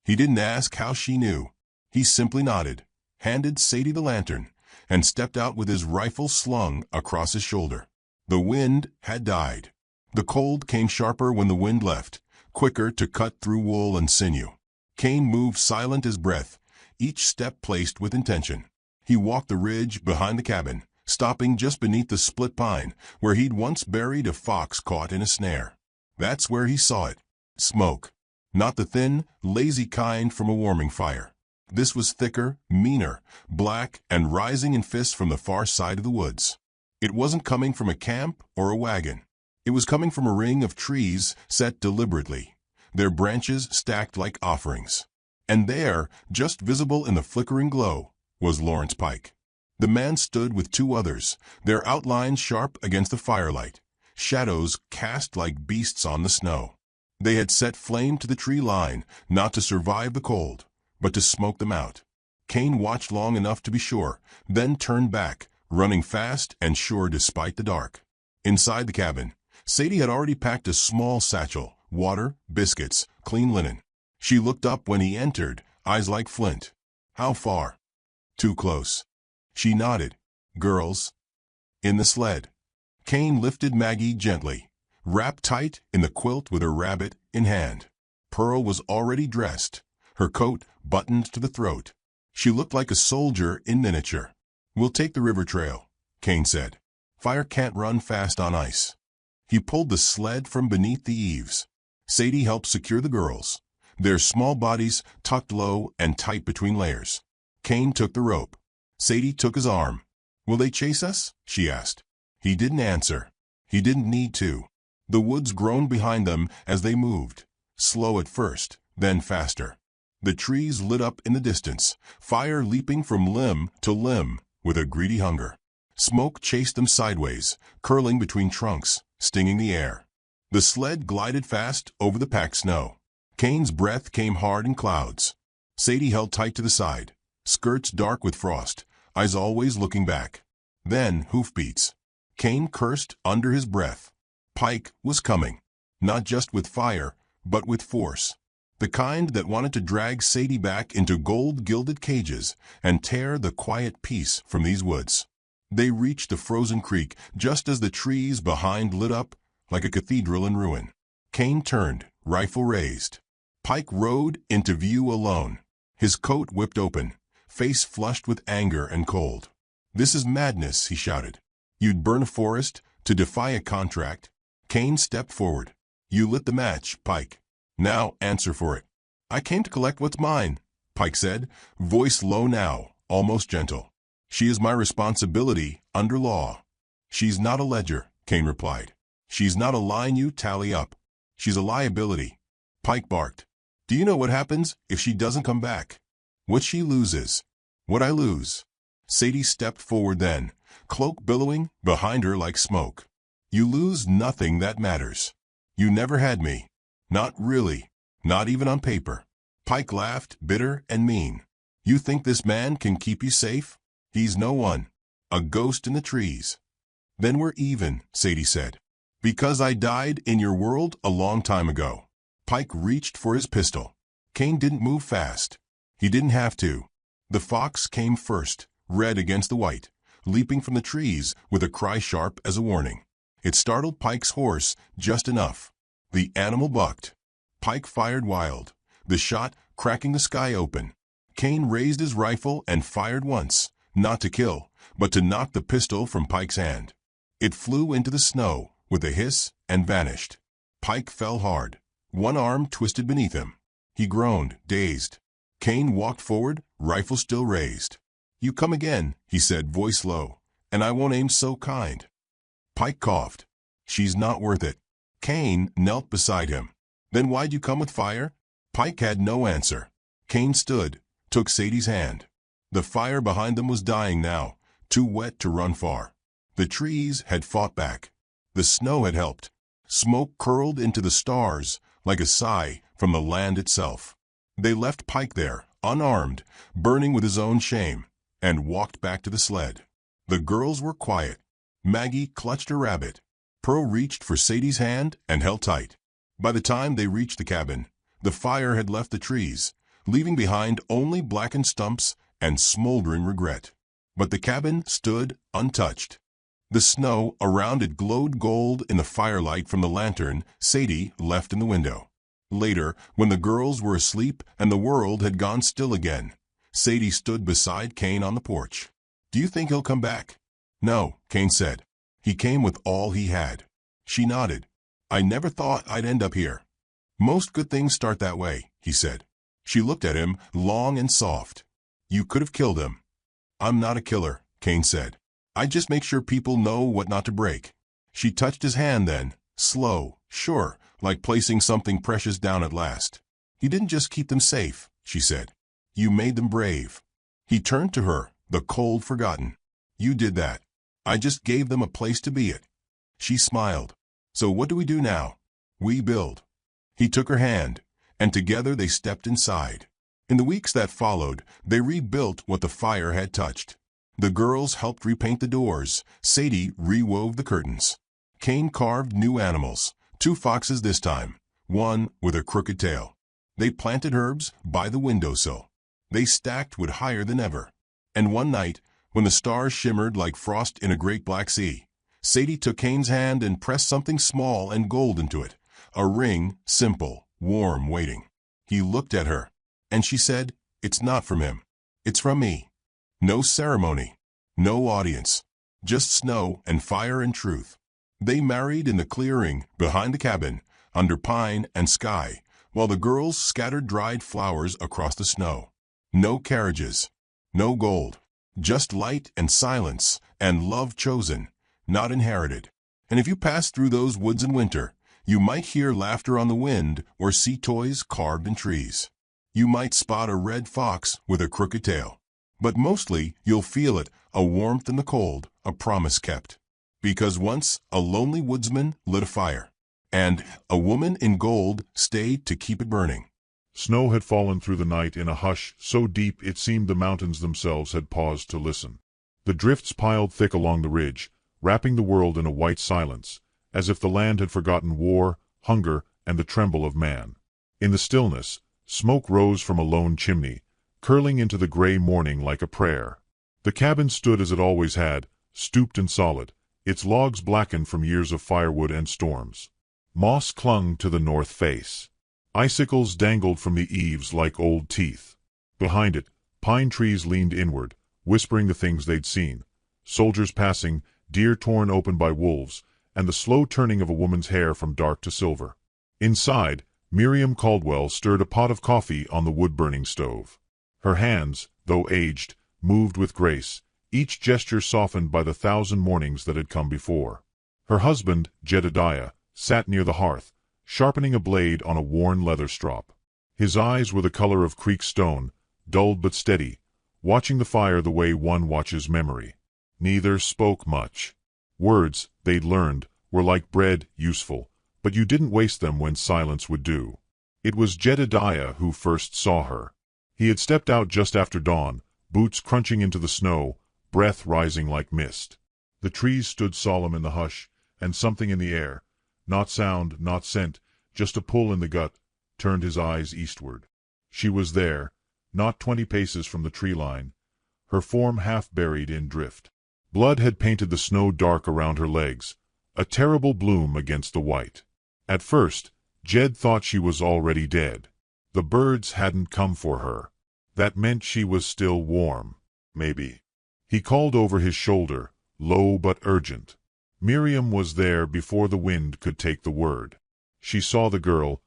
He didn't ask how she knew. He simply nodded, handed Sadie the lantern, and stepped out with his rifle slung across his shoulder. The wind had died. The cold came sharper when the wind left, quicker to cut through wool and sinew. Kane moved silent as breath, each step placed with intention. He walked the ridge behind the cabin, stopping just beneath the split pine, where he'd once buried a fox caught in a snare. That's where he saw it. Smoke. Not the thin, lazy kind from a warming fire. This was thicker, meaner, black, and rising in fists from the far side of the woods. It wasn't coming from a camp or a wagon. It was coming from a ring of trees set deliberately, their branches stacked like offerings. And there, just visible in the flickering glow, was Lawrence Pike. The man stood with two others, their outlines sharp against the firelight, shadows cast like beasts on the snow. They had set flame to the tree line, not to survive the cold, but to smoke them out. Kane watched long enough to be sure, then turned back, running fast and sure despite the dark. Inside the cabin, Sadie had already packed a small satchel, water, biscuits, clean linen. She looked up when he entered, eyes like flint. "How far?" "Too close." She nodded. "Girls?" "In the sled." Kane lifted Maggie gently, wrapped tight in the quilt with her rabbit in hand. Pearl was already dressed, her coat buttoned to the throat. She looked like a soldier in miniature. "We'll take the river trail," Kane said. "Fire can't run fast on ice." He pulled the sled from beneath the eaves. Sadie helped secure the girls, their small bodies tucked low and tight between layers. Kane took the rope. Sadie took his arm. "Will they chase us?" she asked. He didn't answer. He didn't need to. The woods groaned behind them as they moved, slow at first, then faster. The trees lit up in the distance, fire leaping from limb to limb with a greedy hunger. Smoke chased them sideways, curling between trunks, stinging the air. The sled glided fast over the packed snow. Kane's breath came hard in clouds. Sadie held tight to the side, skirts dark with frost, eyes always looking back. Then hoofbeats. Kane cursed under his breath. Pike was coming, not just with fire, but with force. The kind that wanted to drag Sadie back into gold-gilded cages and tear the quiet peace from these woods. They reached the frozen creek just as the trees behind lit up like a cathedral in ruin. Kane turned, rifle raised. Pike rode into view alone, his coat whipped open, face flushed with anger and cold. "This is madness," he shouted. "You'd burn a forest to defy a contract." Kane stepped forward. "You lit the match, Pike. Now answer for it." "I came to collect what's mine," Pike said, voice low now, almost gentle. "She is my responsibility under law." "She's not a ledger," Kane replied. "She's not a line you tally up. She's a liability." Pike barked. "Do you know what happens if she doesn't come back?" "What she loses." "What I lose." Sadie stepped forward then, cloak billowing behind her like smoke. "You lose nothing that matters. You never had me. Not really. Not even on paper." Pike laughed, bitter and mean. "You think this man can keep you safe? He's no one. A ghost in the trees." "Then we're even," Sadie said. "Because I died in your world a long time ago." Pike reached for his pistol. Kane didn't move fast. He didn't have to. The fox came first, red against the white, leaping from the trees with a cry sharp as a warning. It startled Pike's horse just enough. The animal bucked. Pike fired wild, the shot cracking the sky open. Kane raised his rifle and fired once, not to kill, but to knock the pistol from Pike's hand. It flew into the snow with a hiss and vanished. Pike fell hard. One arm twisted beneath him. He groaned, dazed. Kane walked forward, rifle still raised. "You come again," he said, voice low, "and I won't aim so kind." Pike coughed. "She's not worth it." Cain knelt beside him. "Then why'd you come with fire?" Pike had no answer. Cain stood, took Sadie's hand. The fire behind them was dying now, too wet to run far. The trees had fought back. The snow had helped. Smoke curled into the stars like a sigh from the land itself. They left Pike there, unarmed, burning with his own shame, and walked back to the sled. The girls were quiet. Maggie clutched a rabbit. Pearl reached for Sadie's hand and held tight. By the time they reached the cabin, the fire had left the trees, leaving behind only blackened stumps and smoldering regret. But the cabin stood untouched. The snow around it glowed gold in the firelight from the lantern Sadie left in the window. Later, when the girls were asleep and the world had gone still again, Sadie stood beside Cain on the porch. "Do you think he'll come back?" "No," Cain said. "He came with all he had." She nodded. "I never thought I'd end up here." "Most good things start that way," he said. She looked at him, long and soft. "You could have killed him." "I'm not a killer," Cain said. "I just make sure people know what not to break." She touched his hand then, slow, sure, like placing something precious down at last. "You didn't just keep them safe," she said. "You made them brave." He turned to her, the cold forgotten. "You did that. I just gave them a place to be it." She smiled. "So what do we do now?" "We build." He took her hand, and together they stepped inside. In the weeks that followed, they rebuilt what the fire had touched. The girls helped repaint the doors. Sadie rewove the curtains. Cain carved new animals, 2 foxes this time, one with a crooked tail. They planted herbs by the windowsill. They stacked wood higher than ever. And one night, when the stars shimmered like frost in a great black sea, Sadie took Cain's hand and pressed something small and gold into it, a ring, simple, warm, waiting. He looked at her, and she said, "It's not from him. It's from me." No ceremony, no audience, just snow and fire and truth. They married in the clearing behind the cabin, under pine and sky, while the girls scattered dried flowers across the snow. No carriages, no gold, just light and silence and love chosen, not inherited. And if you pass through those woods in winter, you might hear laughter on the wind or see toys carved in trees. You might spot a red fox with a crooked tail. But mostly you'll feel it, a warmth in the cold, a promise kept. Because once a lonely woodsman lit a fire, and a woman in gold stayed to keep it burning. Snow had fallen through the night in a hush so deep it seemed the mountains themselves had paused to listen. The drifts piled thick along the ridge, wrapping the world in a white silence, as if the land had forgotten war, hunger, and the tremble of man. In the stillness, smoke rose from a lone chimney, curling into the gray morning like a prayer. The cabin stood as it always had, stooped and solid, its logs blackened from years of firewood and storms. Moss clung to the north face. Icicles dangled from the eaves like old teeth. Behind it, pine trees leaned inward, whispering the things they'd seen. Soldiers passing, deer torn open by wolves, and the slow turning of a woman's hair from dark to silver. Inside, Miriam Caldwell stirred a pot of coffee on the wood-burning stove. Her hands, though aged, moved with grace, each gesture softened by the 1,000 mornings that had come before. Her husband, Jedediah, sat near the hearth, sharpening a blade on a worn leather strop. His eyes were the color of creek stone, dulled but steady, watching the fire the way one watches memory. Neither spoke much. Words, they'd learned, were like bread, useful, but you didn't waste them when silence would do. It was Jedediah who first saw her. He had stepped out just after dawn, boots crunching into the snow, breath rising like mist. The trees stood solemn in the hush, and something in the air, not sound, not scent, just a pull in the gut, turned his eyes eastward. She was there, not 20 paces from the tree line, her form half buried in drift. Blood had painted the snow dark around her legs, a terrible bloom against the white. At first, Jed thought she was already dead. The birds hadn't come for her. That meant she was still warm, maybe. He called over his shoulder, low but urgent. Miriam was there before the wind could take the word. She saw the girl,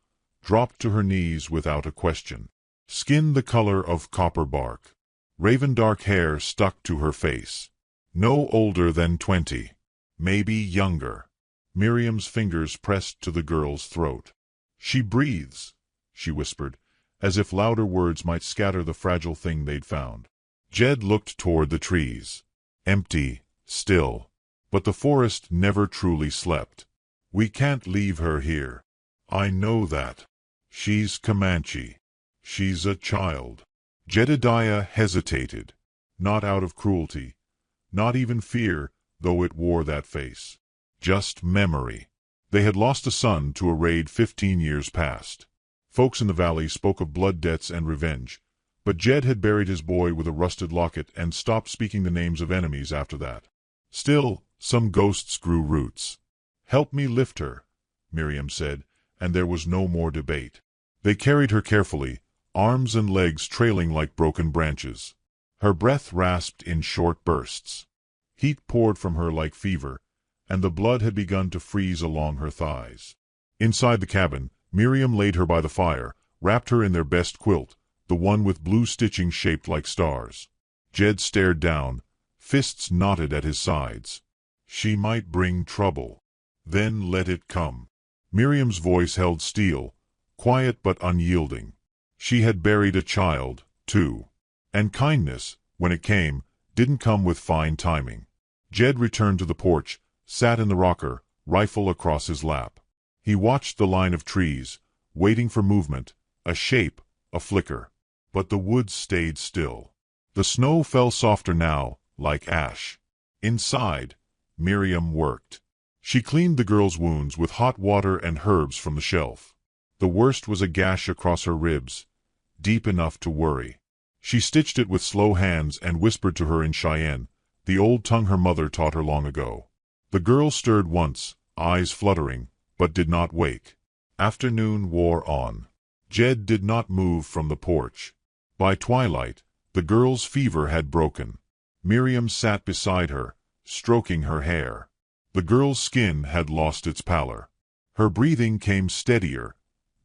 dropped to her knees without a question. Skin the color of copper bark. Raven-dark hair stuck to her face. No older than 20. Maybe younger. Miriam's fingers pressed to the girl's throat. "She breathes," she whispered, as if louder words might scatter the fragile thing they'd found. Jed looked toward the trees. Empty, still. But the forest never truly slept. "We can't leave her here." "I know that. She's Comanche. She's a child." Jedediah hesitated, not out of cruelty, not even fear, though it wore that face. Just memory. They had lost a son to a raid 15 years past. Folks in the valley spoke of blood debts and revenge, but Jed had buried his boy with a rusted locket and stopped speaking the names of enemies after that. Still, some ghosts grew roots. "Help me lift her," Miriam said, and there was no more debate. They carried her carefully, arms and legs trailing like broken branches. Her breath rasped in short bursts. Heat poured from her like fever, and the blood had begun to freeze along her thighs. Inside the cabin, Miriam laid her by the fire, wrapped her in their best quilt, the one with blue stitching shaped like stars. Jed stared down, fists knotted at his sides. "She might bring trouble. Then let it come." Miriam's voice held steel, quiet but unyielding. She had buried a child, too. And kindness, when it came, didn't come with fine timing. Jed returned to the porch, sat in the rocker, rifle across his lap. He watched the line of trees, waiting for movement, a shape, a flicker. But the woods stayed still. The snow fell softer now, like ash. Inside, Miriam worked. She cleaned the girl's wounds with hot water and herbs from the shelf. The worst was a gash across her ribs, deep enough to worry. She stitched it with slow hands and whispered to her in Cheyenne, the old tongue her mother taught her long ago. The girl stirred once, eyes fluttering, but did not wake. Afternoon wore on. Jed did not move from the porch. By twilight, the girl's fever had broken. Miriam sat beside her, stroking her hair. The girl's skin had lost its pallor. Her breathing came steadier,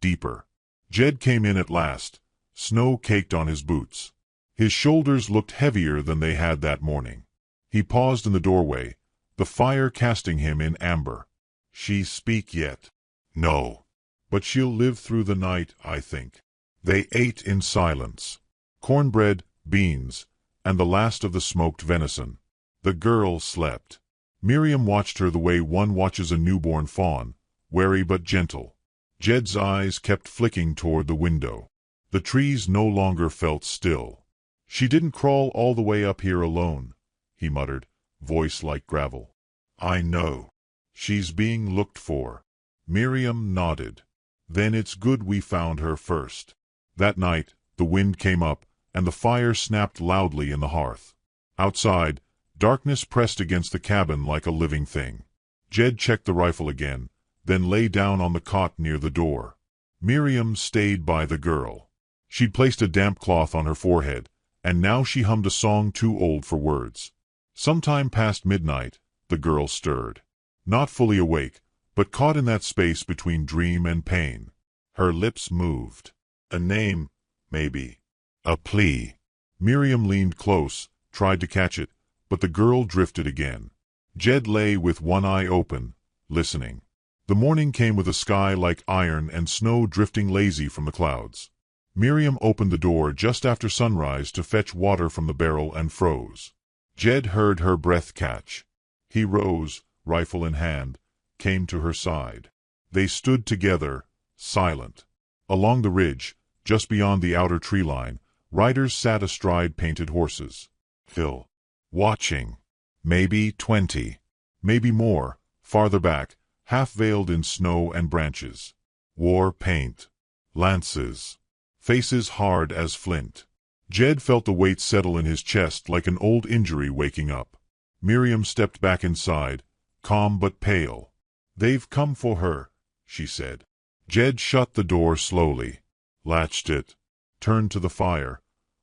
deeper. Jed came in at last, snow caked on his boots. His shoulders looked heavier than they had that morning. He paused in the doorway, the fire casting him in amber. "She speak yet?" "No. But she'll live through the night, I think." They ate in silence. Cornbread, beans, and the last of the smoked venison. The girl slept. Miriam watched her the way one watches a newborn fawn, wary but gentle. Jed's eyes kept flicking toward the window. The trees no longer felt still. "She didn't crawl all the way up here alone," he muttered, voice like gravel. "I know. She's being looked for." Miriam nodded. "Then it's good we found her first." That night, the wind came up, and the fire snapped loudly in the hearth. Outside, darkness pressed against the cabin like a living thing. Jed checked the rifle again, then lay down on the cot near the door. Miriam stayed by the girl. She'd placed a damp cloth on her forehead, and now she hummed a song too old for words. Sometime past midnight, the girl stirred. Not fully awake, but caught in that space between dream and pain. Her lips moved. A name, maybe. A plea. Miriam leaned close, tried to catch it, but the girl drifted again. Jed lay with one eye open, listening. The morning came with a sky like iron and snow drifting lazy from the clouds. Miriam opened the door just after sunrise to fetch water from the barrel and froze. Jed heard her breath catch. He rose, rifle in hand, came to her side. They stood together, silent. Along the ridge, just beyond the outer tree line, riders sat astride painted horses. Phil. Watching. Maybe 20. Maybe more, farther back, half-veiled in snow and branches. War paint. Lances. Faces hard as flint. Jed felt the weight settle in his chest like an old injury waking up. Miriam stepped back inside, calm but pale. "They've come for her," she said. Jed shut the door slowly, latched it, turned to the fire,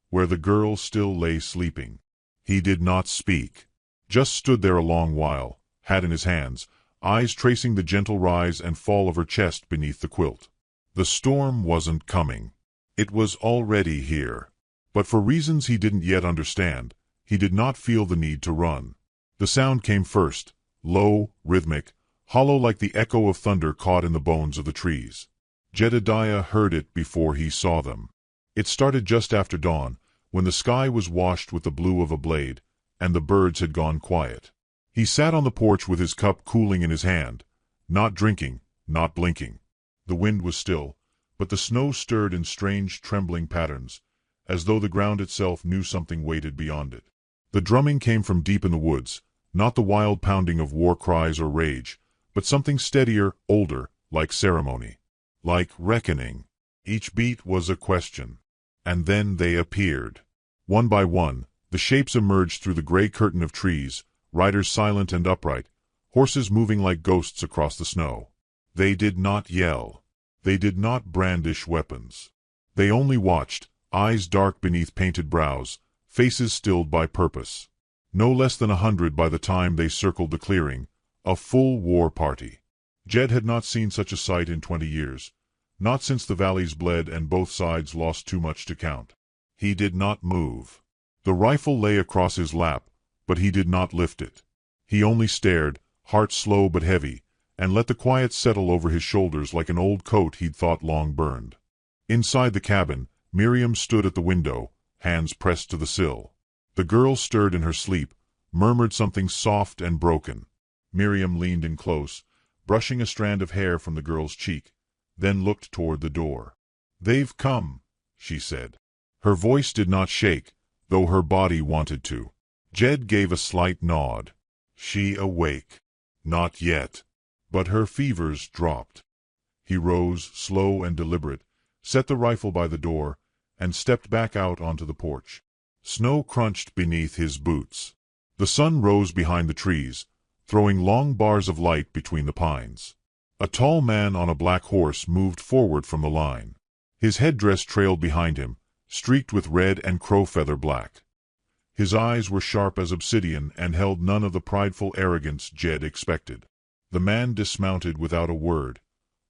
where the girl still lay sleeping. He did not speak, just stood there a long while, hat in his hands, eyes tracing the gentle rise and fall of her chest beneath the quilt. The storm wasn't coming. It was already here. But for reasons he didn't yet understand, he did not feel the need to run. The sound came first, low, rhythmic, hollow like the echo of thunder caught in the bones of the trees. Jedediah heard it before he saw them. It started just after dawn, when the sky was washed with the blue of a blade, and the birds had gone quiet. He sat on the porch with his cup cooling in his hand, not drinking, not blinking. The wind was still, but the snow stirred in strange trembling patterns, as though the ground itself knew something waited beyond it. The drumming came from deep in the woods, not the wild pounding of war cries or rage, but something steadier, older, like ceremony, like reckoning. Each beat was a question. And then they appeared. One by one, the shapes emerged through the gray curtain of trees, riders silent and upright, horses moving like ghosts across the snow. They did not yell. They did not brandish weapons. They only watched, eyes dark beneath painted brows, faces stilled by purpose. No less than 100 by the time they circled the clearing, a full war party. Jed had not seen such a sight in 20 years, not since the valleys bled and both sides lost too much to count. He did not move. The rifle lay across his lap, but he did not lift it. He only stared, heart slow but heavy, and let the quiet settle over his shoulders like an old coat he'd thought long burned. Inside the cabin, Miriam stood at the window, hands pressed to the sill. The girl stirred in her sleep, murmured something soft and broken. Miriam leaned in close, brushing a strand of hair from the girl's cheek, then looked toward the door. "They've come," she said. Her voice did not shake, though her body wanted to. Jed gave a slight nod. She awake? Not yet. But her fevers dropped. He rose, slow and deliberate, set the rifle by the door, and stepped back out onto the porch. Snow crunched beneath his boots. The sun rose behind the trees, throwing long bars of light between the pines. A tall man on a black horse moved forward from the line. His headdress trailed behind him, streaked with red and crow-feather black. His eyes were sharp as obsidian and held none of the prideful arrogance Jed expected. The man dismounted without a word,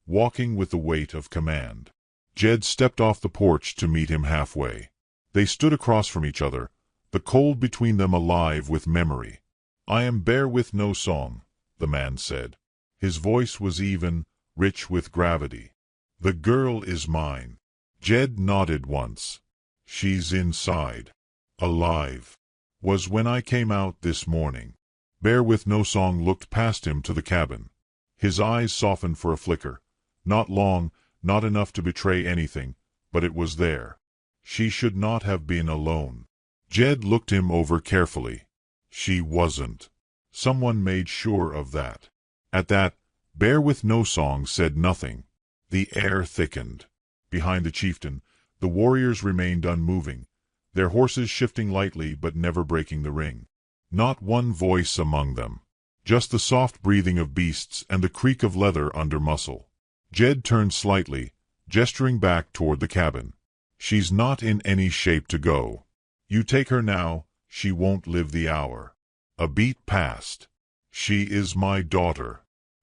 walking with the weight of command. Jed stepped off the porch to meet him halfway. They stood across from each other, the cold between them alive with memory. "I am Bear with no song," the man said. His voice was even, rich with gravity. "The girl is mine." Jed nodded once. "She's inside. Alive. Was when I came out this morning." Bear with no song looked past him to the cabin. His eyes softened for a flicker. Not long, not enough to betray anything, but it was there. She should not have been alone. Jed looked him over carefully. She wasn't. Someone made sure of that. At that, Bear with no song said nothing. The air thickened. Behind the chieftain, the warriors remained unmoving, their horses shifting lightly but never breaking the ring. Not one voice among them. Just the soft breathing of beasts and the creak of leather under muscle. Jed turned slightly, gesturing back toward the cabin. "She's not in any shape to go. You take her now, she won't live the hour." A beat passed. "She is my daughter."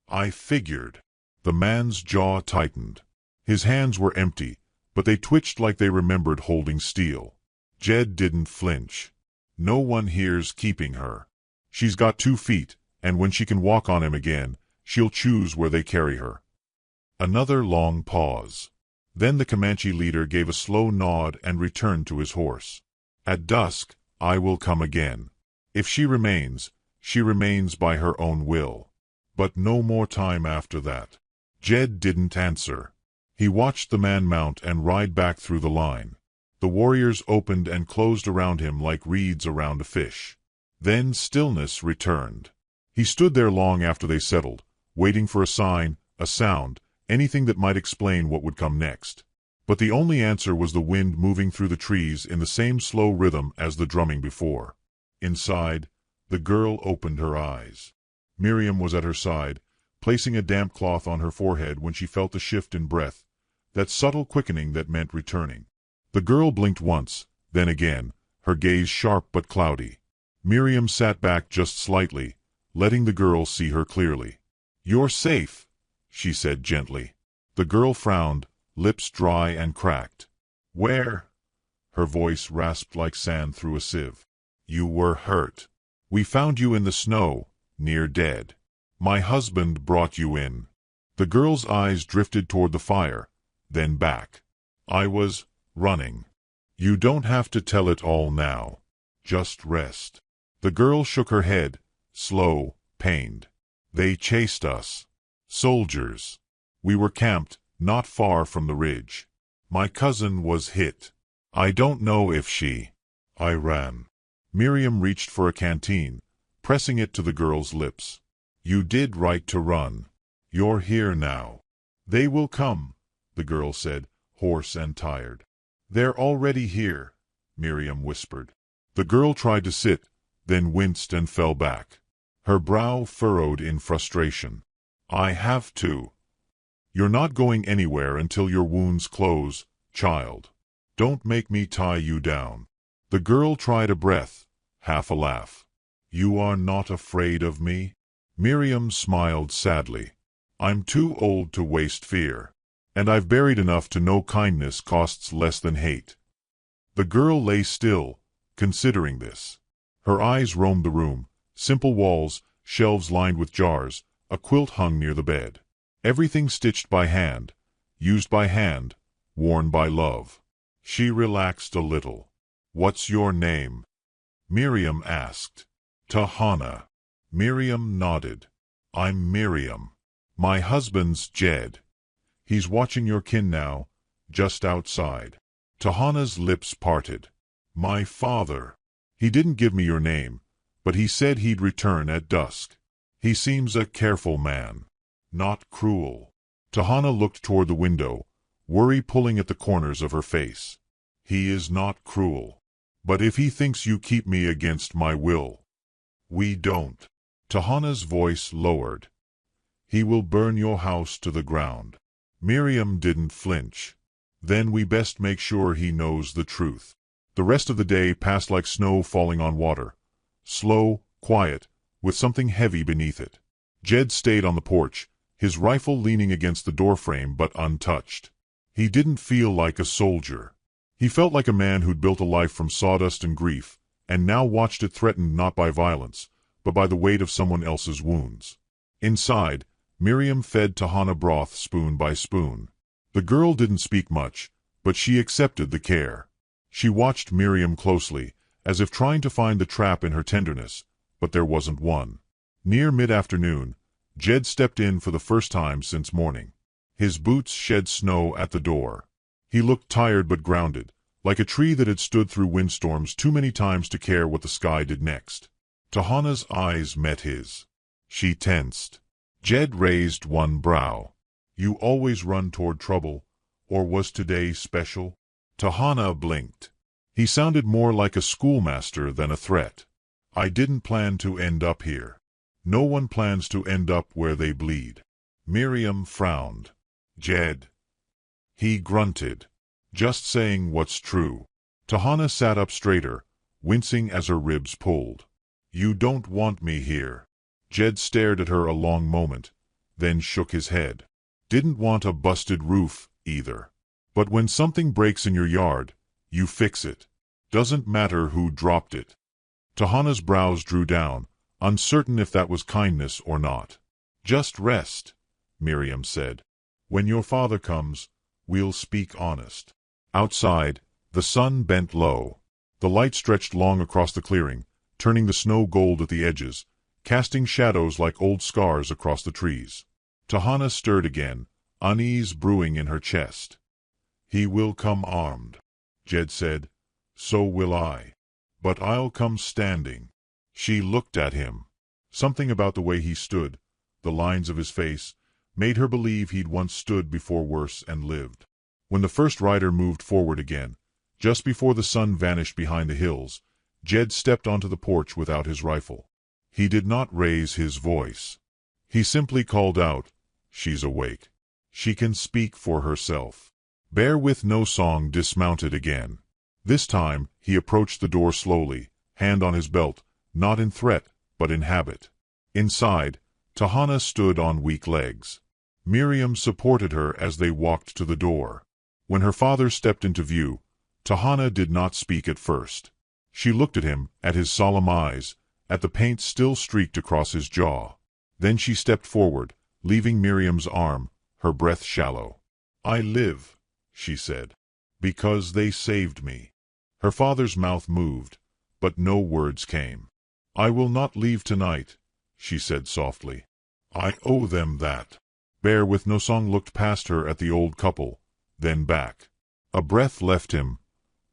"I figured." The man's jaw tightened. His hands were empty, but they twitched like they remembered holding steel. Jed didn't flinch. "No one here's keeping her. She's got 2 feet, and when she can walk on 'em again, she'll choose where they carry her." Another long pause. Then the Comanche leader gave a slow nod and returned to his horse. "At dusk, I will come again. If she remains by her own will. But no more time after that." Jed didn't answer. He watched the man mount and ride back through the line. The warriors opened and closed around him like reeds around a fish. Then stillness returned. He stood there long after they settled, waiting for a sign, a sound, anything that might explain what would come next. But the only answer was the wind moving through the trees in the same slow rhythm as the drumming before. Inside, the girl opened her eyes. Miriam was at her side, placing a damp cloth on her forehead when she felt the shift in breath, that subtle quickening that meant returning. The girl blinked once, then again, her gaze sharp but cloudy. Miriam sat back just slightly, letting the girl see her clearly. "You're safe," she said gently. The girl frowned, lips dry and cracked. "Where?" Her voice rasped like sand through a sieve. "You were hurt. We found you in the snow, near dead." My husband brought you in. The girl's eyes drifted toward the fire, then back. I was running. You don't have to tell it all now. Just rest. The girl shook her head, slow, pained. They chased us. Soldiers. We were camped not far from the ridge. My cousin was hit. I don't know if she... I ran. Miriam reached for a canteen, pressing it to the girl's lips. You did right to run. You're here now. They will come, the girl said, hoarse and tired. They're already here, Miriam whispered. The girl tried to sit, then winced and fell back. Her brow furrowed in frustration. I have to. You're not going anywhere until your wounds close, child. Don't make me tie you down. The girl tried a breath, half a laugh. You are not afraid of me? Miriam smiled sadly. I'm too old to waste fear. And I've buried enough to know kindness costs less than hate. The girl lay still, considering this. Her eyes roamed the room, simple walls, shelves lined with jars, a quilt hung near the bed. Everything stitched by hand, used by hand, worn by love. She relaxed a little. What's your name? Miriam asked. Tahana. Miriam nodded. I'm Miriam. My husband's Jed. He's watching your kin now, just outside. Tahana's lips parted. My father. He didn't give me your name, but he said he'd return at dusk. He seems a careful man. Not cruel. Tahana looked toward the window, worry pulling at the corners of her face. He is not cruel. But if he thinks you keep me against my will, we don't. Tahana's voice lowered. He will burn your house to the ground. Miriam didn't flinch. Then we best make sure he knows the truth. The rest of the day passed like snow falling on water. Slow, quiet, with something heavy beneath it. Jed stayed on the porch, his rifle leaning against the doorframe but untouched. He didn't feel like a soldier. He felt like a man who'd built a life from sawdust and grief, and now watched it threatened not by violence, but by the weight of someone else's wounds. Inside, Miriam fed Tahana broth spoon by spoon. The girl didn't speak much, but she accepted the care. She watched Miriam closely, as if trying to find the trap in her tenderness, but there wasn't one. Near mid-afternoon, Jed stepped in for the first time since morning. His boots shed snow at the door. He looked tired but grounded, like a tree that had stood through windstorms too many times to care what the sky did next. Tahana's eyes met his. She tensed. Jed raised one brow. You always run toward trouble, or was today special? Tahana blinked. He sounded more like a schoolmaster than a threat. I didn't plan to end up here. No one plans to end up where they bleed. Miriam frowned. Jed. He grunted. Just saying what's true. Tahana sat up straighter, wincing as her ribs pulled. You don't want me here. Jed stared at her a long moment, then shook his head. Didn't want a busted roof, either. But when something breaks in your yard, you fix it. Doesn't matter who dropped it. Tahana's brows drew down, uncertain if that was kindness or not. Just rest, Miriam said. When your father comes, we'll speak honest. Outside, the sun bent low. The light stretched long across the clearing, turning the snow gold at the edges, casting shadows like old scars across the trees. Tahana stirred again, unease brewing in her chest. He will come armed, Jed said. So will I. But I'll come standing. She looked at him. Something about the way he stood, the lines of his face, made her believe he'd once stood before worse and lived. When the first rider moved forward again, just before the sun vanished behind the hills, Jed stepped onto the porch without his rifle. He did not raise his voice. He simply called out, She's awake. She can speak for herself. Bear with no song dismounted again. This time, he approached the door slowly, hand on his belt, not in threat, but in habit. Inside, Tahana stood on weak legs. Miriam supported her as they walked to the door. When her father stepped into view, Tahana did not speak at first. She looked at him, at his solemn eyes, at the paint still streaked across his jaw. Then she stepped forward, leaving Miriam's arm, her breath shallow. "I live," she said, "because they saved me." Her father's mouth moved, but no words came. "I will not leave tonight," she said softly. "I owe them that." Bear with no song looked past her at the old couple, then back. A breath left him,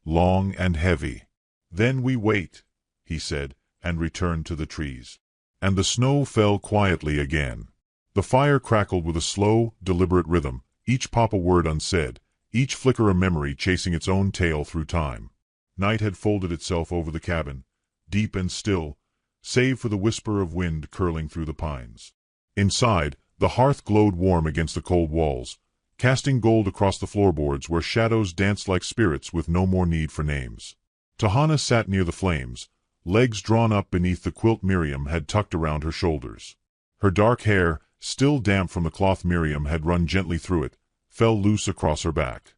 long and heavy. "Then we wait," he said, and returned to the trees. And the snow fell quietly again. The fire crackled with a slow, deliberate rhythm, each pop a word unsaid, each flicker a memory chasing its own tail through time. Night had folded itself over the cabin, deep and still, save for the whisper of wind curling through the pines. Inside, the hearth glowed warm against the cold walls, casting gold across the floorboards where shadows danced like spirits with no more need for names. Tahana sat near the flames, legs drawn up beneath the quilt Miriam had tucked around her shoulders. Her dark hair, still damp from the cloth Miriam had run gently through it, fell loose across her back.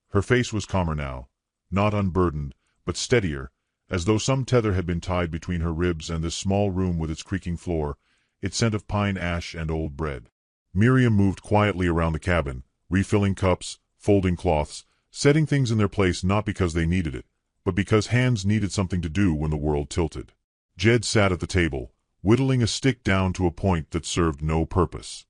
Her face was calmer now, not unburdened, but steadier, as though some tether had been tied between her ribs and this small room with its creaking floor, its scent of pine ash and old bread. Miriam moved quietly around the cabin, refilling cups, folding cloths, setting things in their place not because they needed it, but because hands needed something to do when the world tilted. Jed sat at the table, whittling a stick down to a point that served no purpose.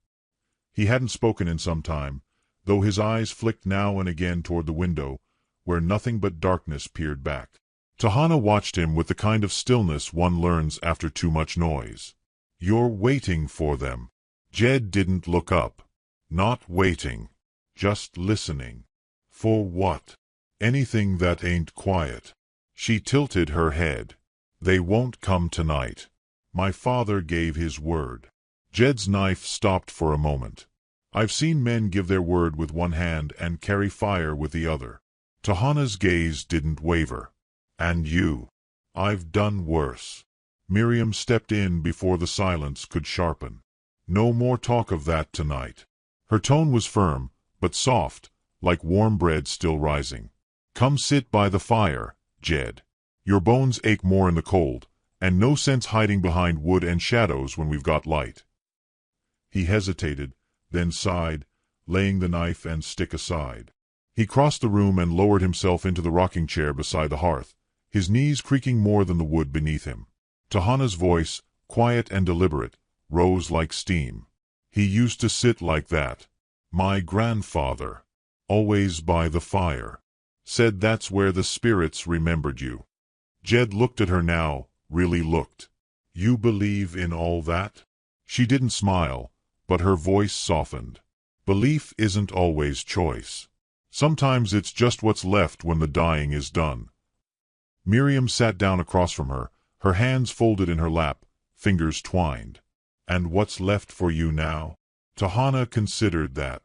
He hadn't spoken in some time, though his eyes flicked now and again toward the window, where nothing but darkness peered back. Tahana watched him with the kind of stillness one learns after too much noise. "You're waiting for them." Jed didn't look up. "Not waiting. Just listening." "For what?" "Anything that ain't quiet." She tilted her head. "They won't come tonight. My father gave his word." Jed's knife stopped for a moment. "I've seen men give their word with one hand and carry fire with the other." Tahana's gaze didn't waver. "And you?" "I've done worse." Miriam stepped in before the silence could sharpen. "No more talk of that tonight." Her tone was firm, but soft, like warm bread still rising. "Come sit by the fire, Jed. Your bones ache more in the cold, and no sense hiding behind wood and shadows when we've got light." He hesitated, then sighed, laying the knife and stick aside. He crossed the room and lowered himself into the rocking chair beside the hearth, his knees creaking more than the wood beneath him. Tahana's voice, quiet and deliberate, rose like steam. "He used to sit like that. My grandfather. Always by the fire. Said that's where the spirits remembered you." Jed looked at her now, really looked. "You believe in all that?" She didn't smile, but her voice softened. "Belief isn't always choice. Sometimes it's just what's left when the dying is done." Miriam sat down across from her, her hands folded in her lap, fingers twined. "And what's left for you now?" Tahana considered that.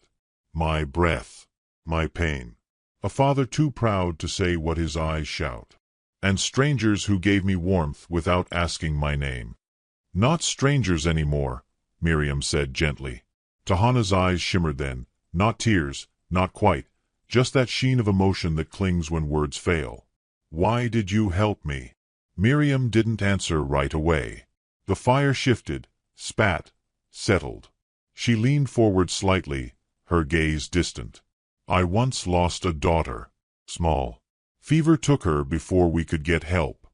"My breath. My pain. A father too proud to say what his eyes shout. And strangers who gave me warmth without asking my name." "Not strangers anymore," Miriam said gently. Tahana's eyes shimmered then, not tears, not quite, just that sheen of emotion that clings when words fail. "Why did you help me?" Miriam didn't answer right away. The fire shifted, spat, settled. She leaned forward slightly, her gaze distant. "I once lost a daughter. Small. Fever took her before we could get help.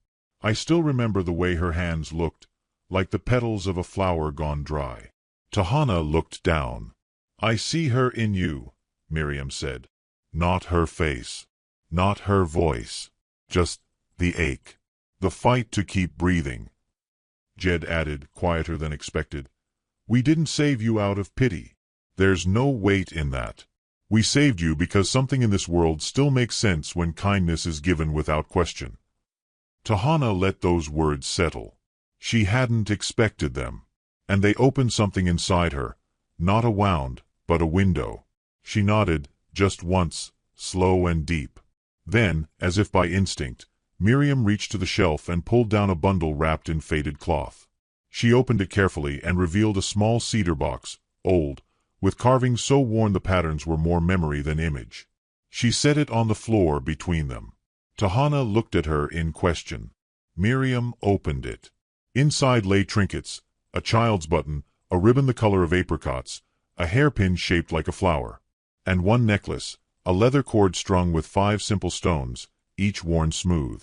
I still remember the way her hands looked, like the petals of a flower gone dry." Tahana looked down. "I see her in you," Miriam said. "Not her face. Not her voice. Just the ache. The fight to keep breathing." Jed added, quieter than expected. "We didn't save you out of pity. There's no weight in that. We saved you because something in this world still makes sense when kindness is given without question." Tahana let those words settle. She hadn't expected them. And they opened something inside her, not a wound, but a window. She nodded, just once, slow and deep. Then, as if by instinct, Miriam reached to the shelf and pulled down a bundle wrapped in faded cloth. She opened it carefully and revealed a small cedar box, old, with carvings so worn the patterns were more memory than image. She set it on the floor between them. Tahana looked at her in question. Miriam opened it. Inside lay trinkets, a child's button, a ribbon the color of apricots, a hairpin shaped like a flower, and one necklace, a leather cord strung with 5 simple stones, each worn smooth.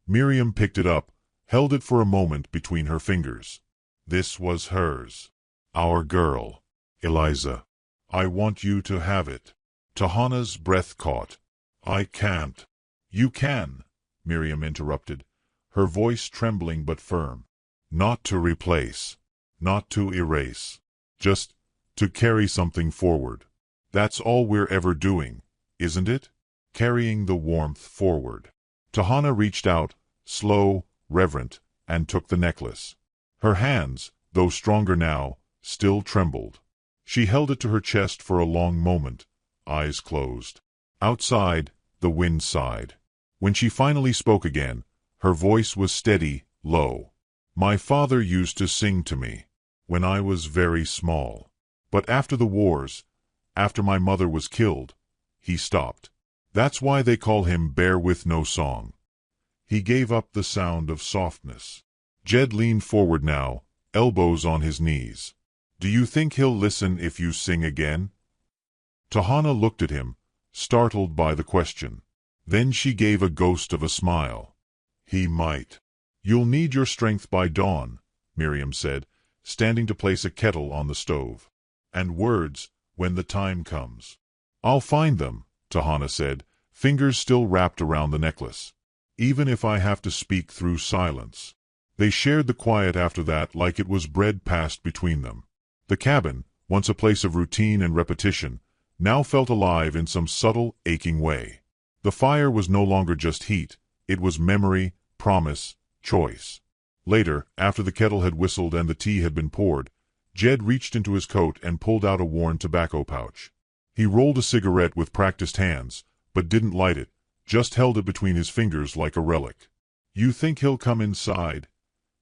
Miriam picked it up, held it for a moment between her fingers. This was hers. Our girl. Eliza. I want you to have it. Tahana's breath caught. I can't. You can, Miriam interrupted, her voice trembling but firm. Not to replace. Not to erase. Just to carry something forward. That's all we're ever doing, isn't it? Carrying the warmth forward. Tahana reached out, slow, reverent, and took the necklace. Her hands, though stronger now, still trembled. She held it to her chest for a long moment, eyes closed. Outside, the wind sighed. When she finally spoke again, her voice was steady, low. My father used to sing to me, when I was very small. But after the wars, after my mother was killed, he stopped. That's why they call him Bear with No Song. He gave up the sound of softness. Jed leaned forward now, elbows on his knees. Do you think he'll listen if you sing again? Tahana looked at him, startled by the question. Then she gave a ghost of a smile. He might. You'll need your strength by dawn, Miriam said, standing to place a kettle on the stove. And words, when the time comes. I'll find them, Tahana said, fingers still wrapped around the necklace. Even if I have to speak through silence. They shared the quiet after that like it was bread passed between them. The cabin, once a place of routine and repetition, now felt alive in some subtle, aching way. The fire was no longer just heat, it was memory, promise, choice. Later, after the kettle had whistled and the tea had been poured, Jed reached into his coat and pulled out a worn tobacco pouch. He rolled a cigarette with practiced hands, but didn't light it, just held it between his fingers like a relic. You think he'll come inside?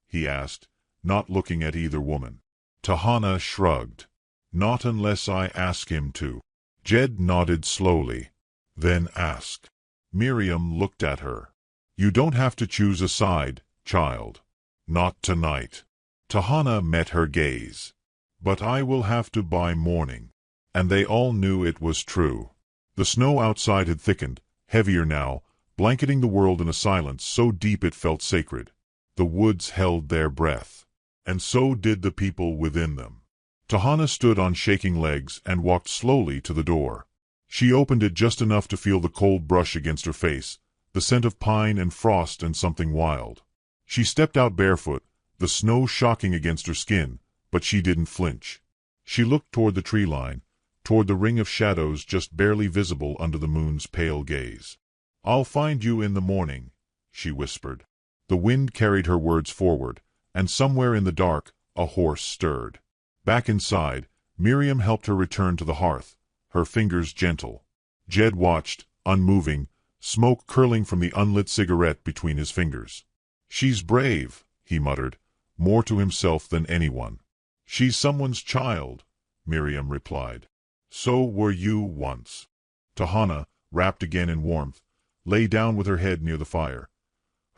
He asked, not looking at either woman. Tahana shrugged. Not unless I ask him to. Jed nodded slowly. Then ask. Miriam looked at her. You don't have to choose a side, child. Not tonight. Tahana met her gaze. But I will have to by morning. And they all knew it was true. The snow outside had thickened, heavier now, blanketing the world in a silence so deep it felt sacred. The woods held their breath. And so did the people within them. Tahana stood on shaking legs and walked slowly to the door. She opened it just enough to feel the cold brush against her face, the scent of pine and frost and something wild. She stepped out barefoot, the snow shocking against her skin, but she didn't flinch. She looked toward the tree line, toward the ring of shadows just barely visible under the moon's pale gaze. I'll find you in the morning, she whispered. The wind carried her words forward, and somewhere in the dark, a horse stirred. Back inside, Miriam helped her return to the hearth, her fingers gentle. Jed watched, unmoving, smoke curling from the unlit cigarette between his fingers. She's brave, he muttered, more to himself than anyone. She's someone's child, Miriam replied. So were you once. Tahana, wrapped again in warmth, lay down with her head near the fire,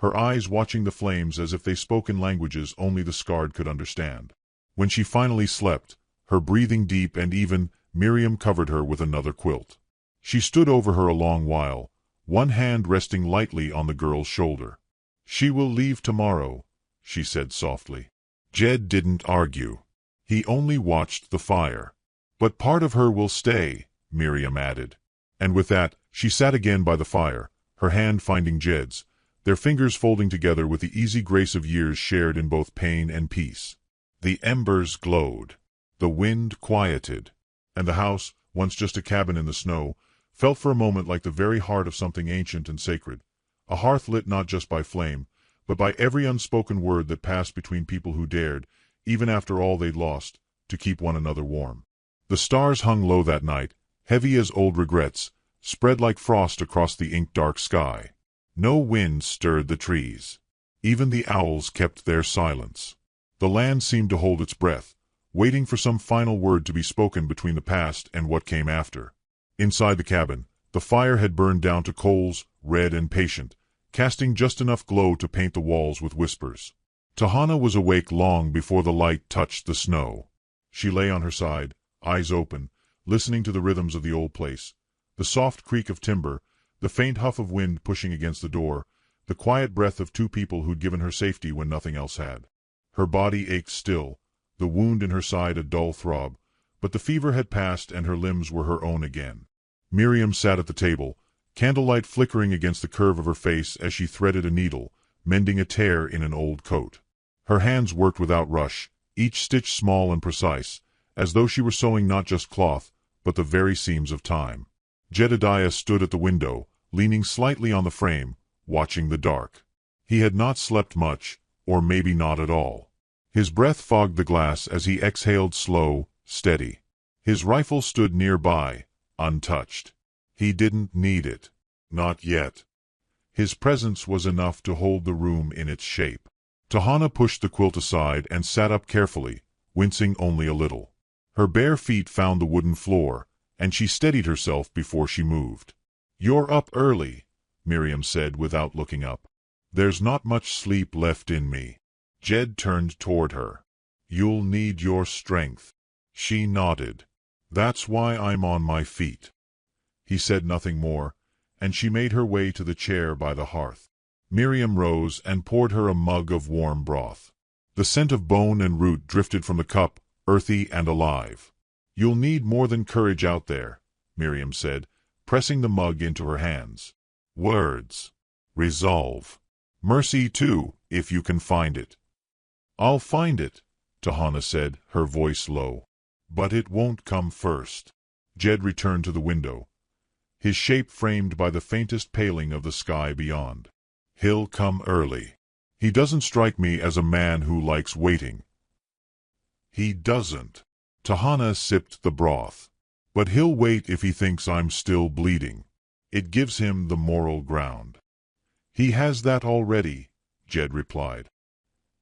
her eyes watching the flames as if they spoke in languages only the scarred could understand. When she finally slept, her breathing deep and even, Miriam covered her with another quilt. She stood over her a long while, one hand resting lightly on the girl's shoulder. She will leave tomorrow, she said softly. Jed didn't argue. He only watched the fire. But part of her will stay, Miriam added. And with that, she sat again by the fire, her hand finding Jed's, their fingers folding together with the easy grace of years shared in both pain and peace. The embers glowed. The wind quieted. And the house, once just a cabin in the snow, felt for a moment like the very heart of something ancient and sacred. A hearth lit not just by flame, but by every unspoken word that passed between people who dared, even after all they'd lost, to keep one another warm. The stars hung low that night, heavy as old regrets, spread like frost across the ink-dark sky. No wind stirred the trees. Even the owls kept their silence. The land seemed to hold its breath, waiting for some final word to be spoken between the past and what came after. Inside the cabin, the fire had burned down to coals, red and patient, casting just enough glow to paint the walls with whispers. Tahana was awake long before the light touched the snow. She lay on her side, eyes open, listening to the rhythms of the old place. The soft creak of timber, the faint huff of wind pushing against the door, the quiet breath of two people who'd given her safety when nothing else had. Her body ached still, the wound in her side a dull throb, but the fever had passed and her limbs were her own again. Miriam sat at the table, candlelight flickering against the curve of her face as she threaded a needle, mending a tear in an old coat. Her hands worked without rush, each stitch small and precise, as though she were sewing not just cloth, but the very seams of time. Jedediah stood at the window, leaning slightly on the frame, watching the dark. He had not slept much, or maybe not at all. His breath fogged the glass as he exhaled slow, steady. His rifle stood nearby, untouched. He didn't need it. Not yet. His presence was enough to hold the room in its shape. Tahana pushed the quilt aside and sat up carefully, wincing only a little. Her bare feet found the wooden floor, and she steadied herself before she moved. "You're up early," Miriam said without looking up. "There's not much sleep left in me." Jed turned toward her. "You'll need your strength." She nodded. "That's why I'm on my feet." He said nothing more, and she made her way to the chair by the hearth. Miriam rose and poured her a mug of warm broth. The scent of bone and root drifted from the cup, earthy and alive. "You'll need more than courage out there," Miriam said, pressing the mug into her hands. "Words. Resolve. Mercy, too, if you can find it." "I'll find it," Tahana said, her voice low. "But it won't come first." Jed returned to the window, his shape framed by the faintest paling of the sky beyond. "He'll come early. He doesn't strike me as a man who likes waiting." "He doesn't." Tahana sipped the broth. "But he'll wait if he thinks I'm still bleeding. It gives him the moral ground." "He has that already," Jed replied.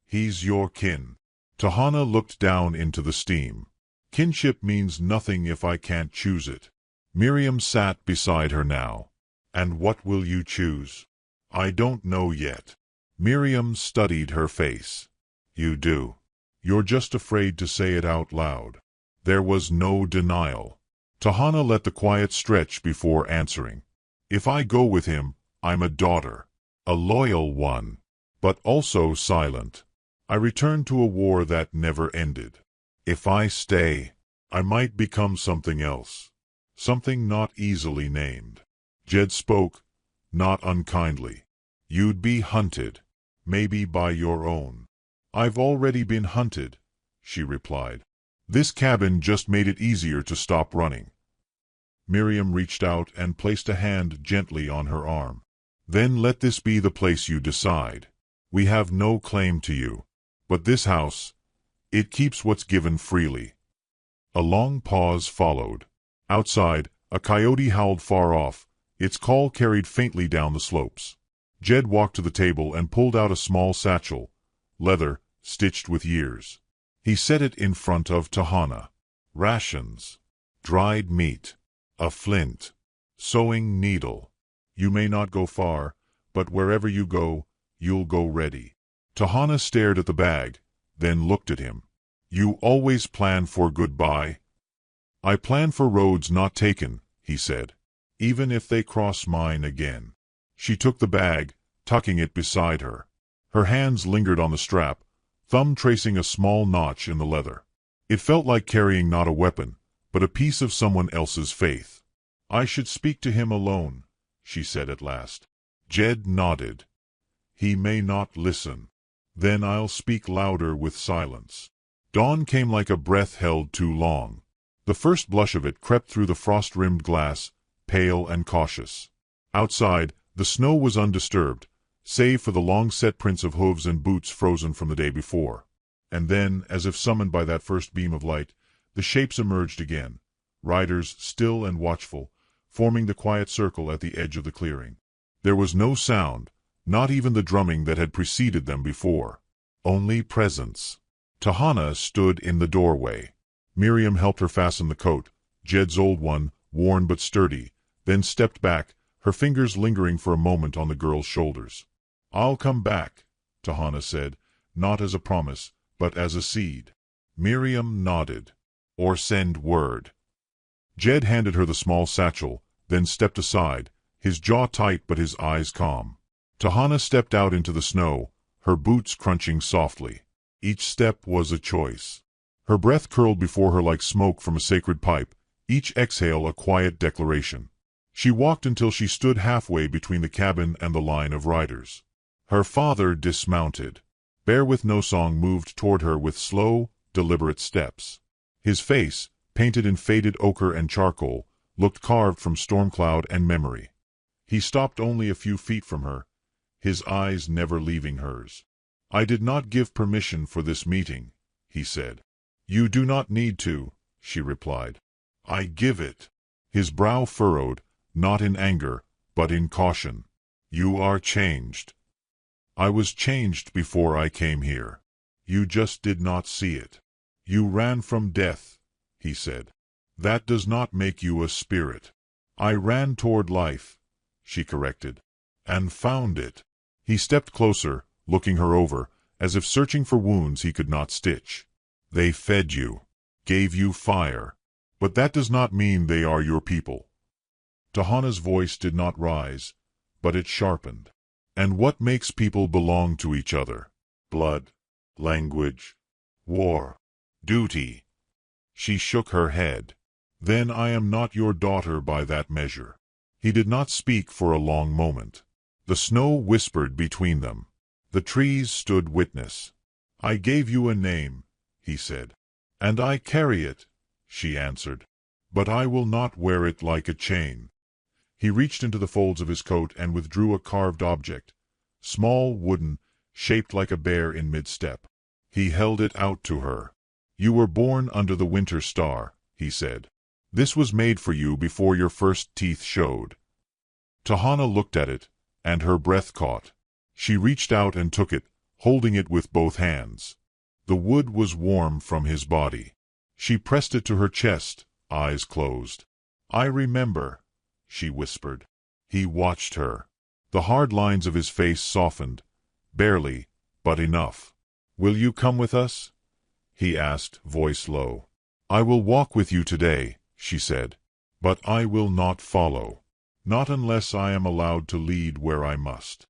"He's your kin." Tahana looked down into the steam. "Kinship means nothing if I can't choose it." Miriam sat beside her now. "And what will you choose?" "I don't know yet." Miriam studied her face. "You do. You're just afraid to say it out loud." There was no denial. Tahana let the quiet stretch before answering. "If I go with him, I'm a daughter. A loyal one. But also silent. I return to a war that never ended. If I stay, I might become something else. Something not easily named." Jed spoke, not unkindly. "You'd be hunted. Maybe by your own." "I've already been hunted," she replied. "This cabin just made it easier to stop running." Miriam reached out and placed a hand gently on her arm. "Then let this be the place you decide. We have no claim to you. But this house, it keeps what's given freely." A long pause followed. Outside, a coyote howled far off, its call carried faintly down the slopes. Jed walked to the table and pulled out a small satchel, leather, stitched with years. He set it in front of Tahana. "Rations. Dried meat. A flint. Sewing needle. You may not go far, but wherever you go, you'll go ready." Tahana stared at the bag, then looked at him. "You always plan for goodbye?" "I plan for roads not taken," he said, "even if they cross mine again." She took the bag, tucking it beside her. Her hands lingered on the strap, thumb tracing a small notch in the leather. It felt like carrying not a weapon, but a piece of someone else's faith. "I should speak to him alone," she said at last. Jed nodded. "He may not listen. Then I'll speak louder with silence." Dawn came like a breath held too long. The first blush of it crept through the frost-rimmed glass, pale and cautious. Outside, the snow was undisturbed, save for the long-set prints of hooves and boots frozen from the day before. And then, as if summoned by that first beam of light, the shapes emerged again, riders still and watchful, forming the quiet circle at the edge of the clearing. There was no sound, not even the drumming that had preceded them before. Only presence. Tahana stood in the doorway. Miriam helped her fasten the coat, Jed's old one, worn but sturdy, then stepped back, her fingers lingering for a moment on the girl's shoulders. "I'll come back," Tahana said, not as a promise, but as a seed. Miriam nodded. or send word." Jed handed her the small satchel, then stepped aside, his jaw tight but his eyes calm. Tahana stepped out into the snow, her boots crunching softly. Each step was a choice. Her breath curled before her like smoke from a sacred pipe, each exhale a quiet declaration. She walked until she stood halfway between the cabin and the line of riders. Her father dismounted. Bear with No Song moved toward her with slow, deliberate steps. His face, painted in faded ochre and charcoal, looked carved from storm cloud and memory. He stopped only a few feet from her, his eyes never leaving hers. "I did not give permission for this meeting," he said. "You do not need to," she replied. "I give it." His brow furrowed, not in anger, but in caution. "You are changed." "I was changed before I came here. You just did not see it." "You ran from death," he said. "That does not make you a spirit." "I ran toward life," she corrected, "and found it." He stepped closer, looking her over, as if searching for wounds he could not stitch. "They fed you, gave you fire, but that does not mean they are your people." Tahana's voice did not rise, but it sharpened. "And what makes people belong to each other? Blood, language, war, duty." She shook her head. "Then I am not your daughter by that measure." He did not speak for a long moment. The snow whispered between them. The trees stood witness. "I gave you a name," he said. "And I carry it," she answered. "But I will not wear it like a chain." He reached into the folds of his coat and withdrew a carved object, small, wooden, shaped like a bear in mid-step. He held it out to her. "You were born under the winter star," he said. "This was made for you before your first teeth showed." Tahana looked at it, and her breath caught. She reached out and took it, holding it with both hands. The wood was warm from his body. She pressed it to her chest, eyes closed. "I remember," she whispered. He watched her. The hard lines of his face softened, barely, but enough. "Will you come with us?" he asked, voice low. "I will walk with you today," she said, "but I will not follow. Not unless I am allowed to lead where I must."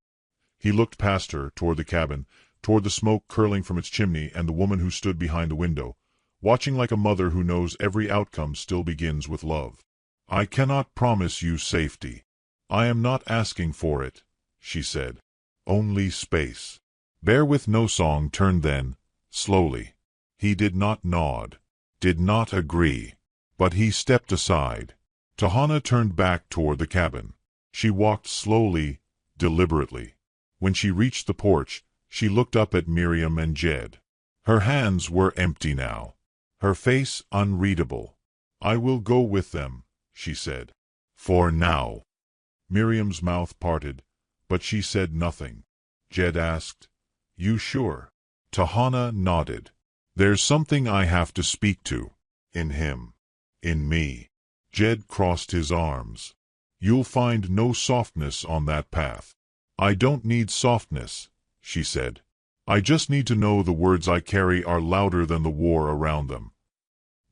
He looked past her, toward the cabin, toward the smoke curling from its chimney and the woman who stood behind the window, watching like a mother who knows every outcome still begins with love. "I cannot promise you safety. I am not asking for it," she said. "Only space." Bear with No Song turned then, slowly. He did not nod, did not agree, but he stepped aside. Tahana turned back toward the cabin. She walked slowly, deliberately. When she reached the porch, she looked up at Miriam and Jed. Her hands were empty now, her face unreadable. "I will go with them," she said. "For now." Miriam's mouth parted, but she said nothing. Jed asked, "You sure?" Tahana nodded. "There's something I have to speak to. In him. In me." Jed crossed his arms. "You'll find no softness on that path." "I don't need softness," she said. "I just need to know the words I carry are louder than the war around them."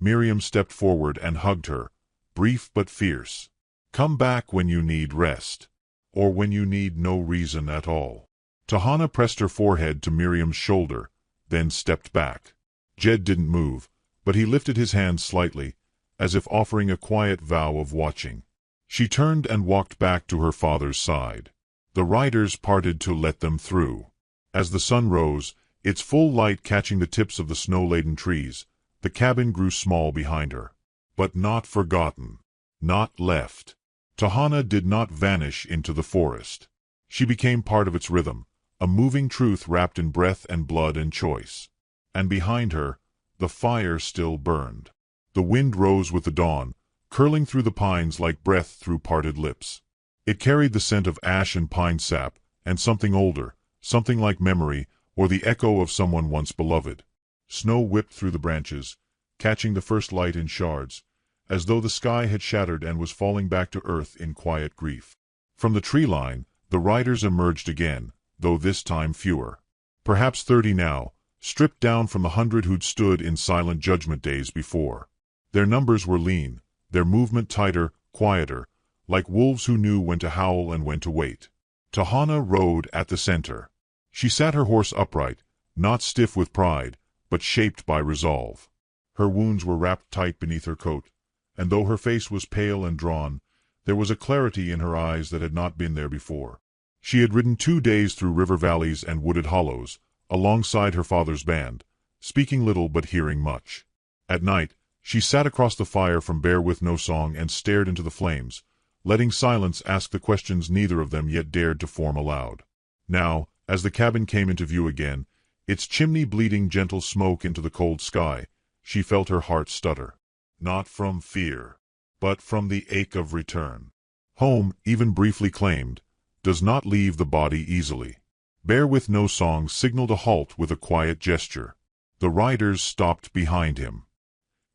Miriam stepped forward and hugged her, brief but fierce. "Come back when you need rest. Or when you need no reason at all." Tahana pressed her forehead to Miriam's shoulder, then stepped back. Jed didn't move, but he lifted his hand slightly, as if offering a quiet vow of watching. She turned and walked back to her father's side. The riders parted to let them through. As the sun rose, its full light catching the tips of the snow-laden trees, the cabin grew small behind her. But not forgotten. Not left. Tahana did not vanish into the forest. She became part of its rhythm, a moving truth wrapped in breath and blood and choice. And behind her, the fire still burned. The wind rose with the dawn, curling through the pines like breath through parted lips. It carried the scent of ash and pine sap, and something older, something like memory, or the echo of someone once beloved. Snow whipped through the branches, catching the first light in shards, as though the sky had shattered and was falling back to earth in quiet grief. From the tree line, the riders emerged again, though this time fewer. Perhaps 30 now, stripped down from the 100 who'd stood in silent judgment days before. Their numbers were lean, their movement tighter, quieter, like wolves who knew when to howl and when to wait. Tahana rode at the center. She sat her horse upright, not stiff with pride, but shaped by resolve. Her wounds were wrapped tight beneath her coat, and though her face was pale and drawn, there was a clarity in her eyes that had not been there before. She had ridden 2 days through river valleys and wooded hollows, alongside her father's band, speaking little but hearing much. At night, she sat across the fire from Bear with No Song and stared into the flames, letting silence ask the questions neither of them yet dared to form aloud. Now, as the cabin came into view again, its chimney bleeding gentle smoke into the cold sky, she felt her heart stutter. Not from fear, but from the ache of return. Home, even briefly claimed, does not leave the body easily. Bear with No Song signaled a halt with a quiet gesture. The riders stopped behind him.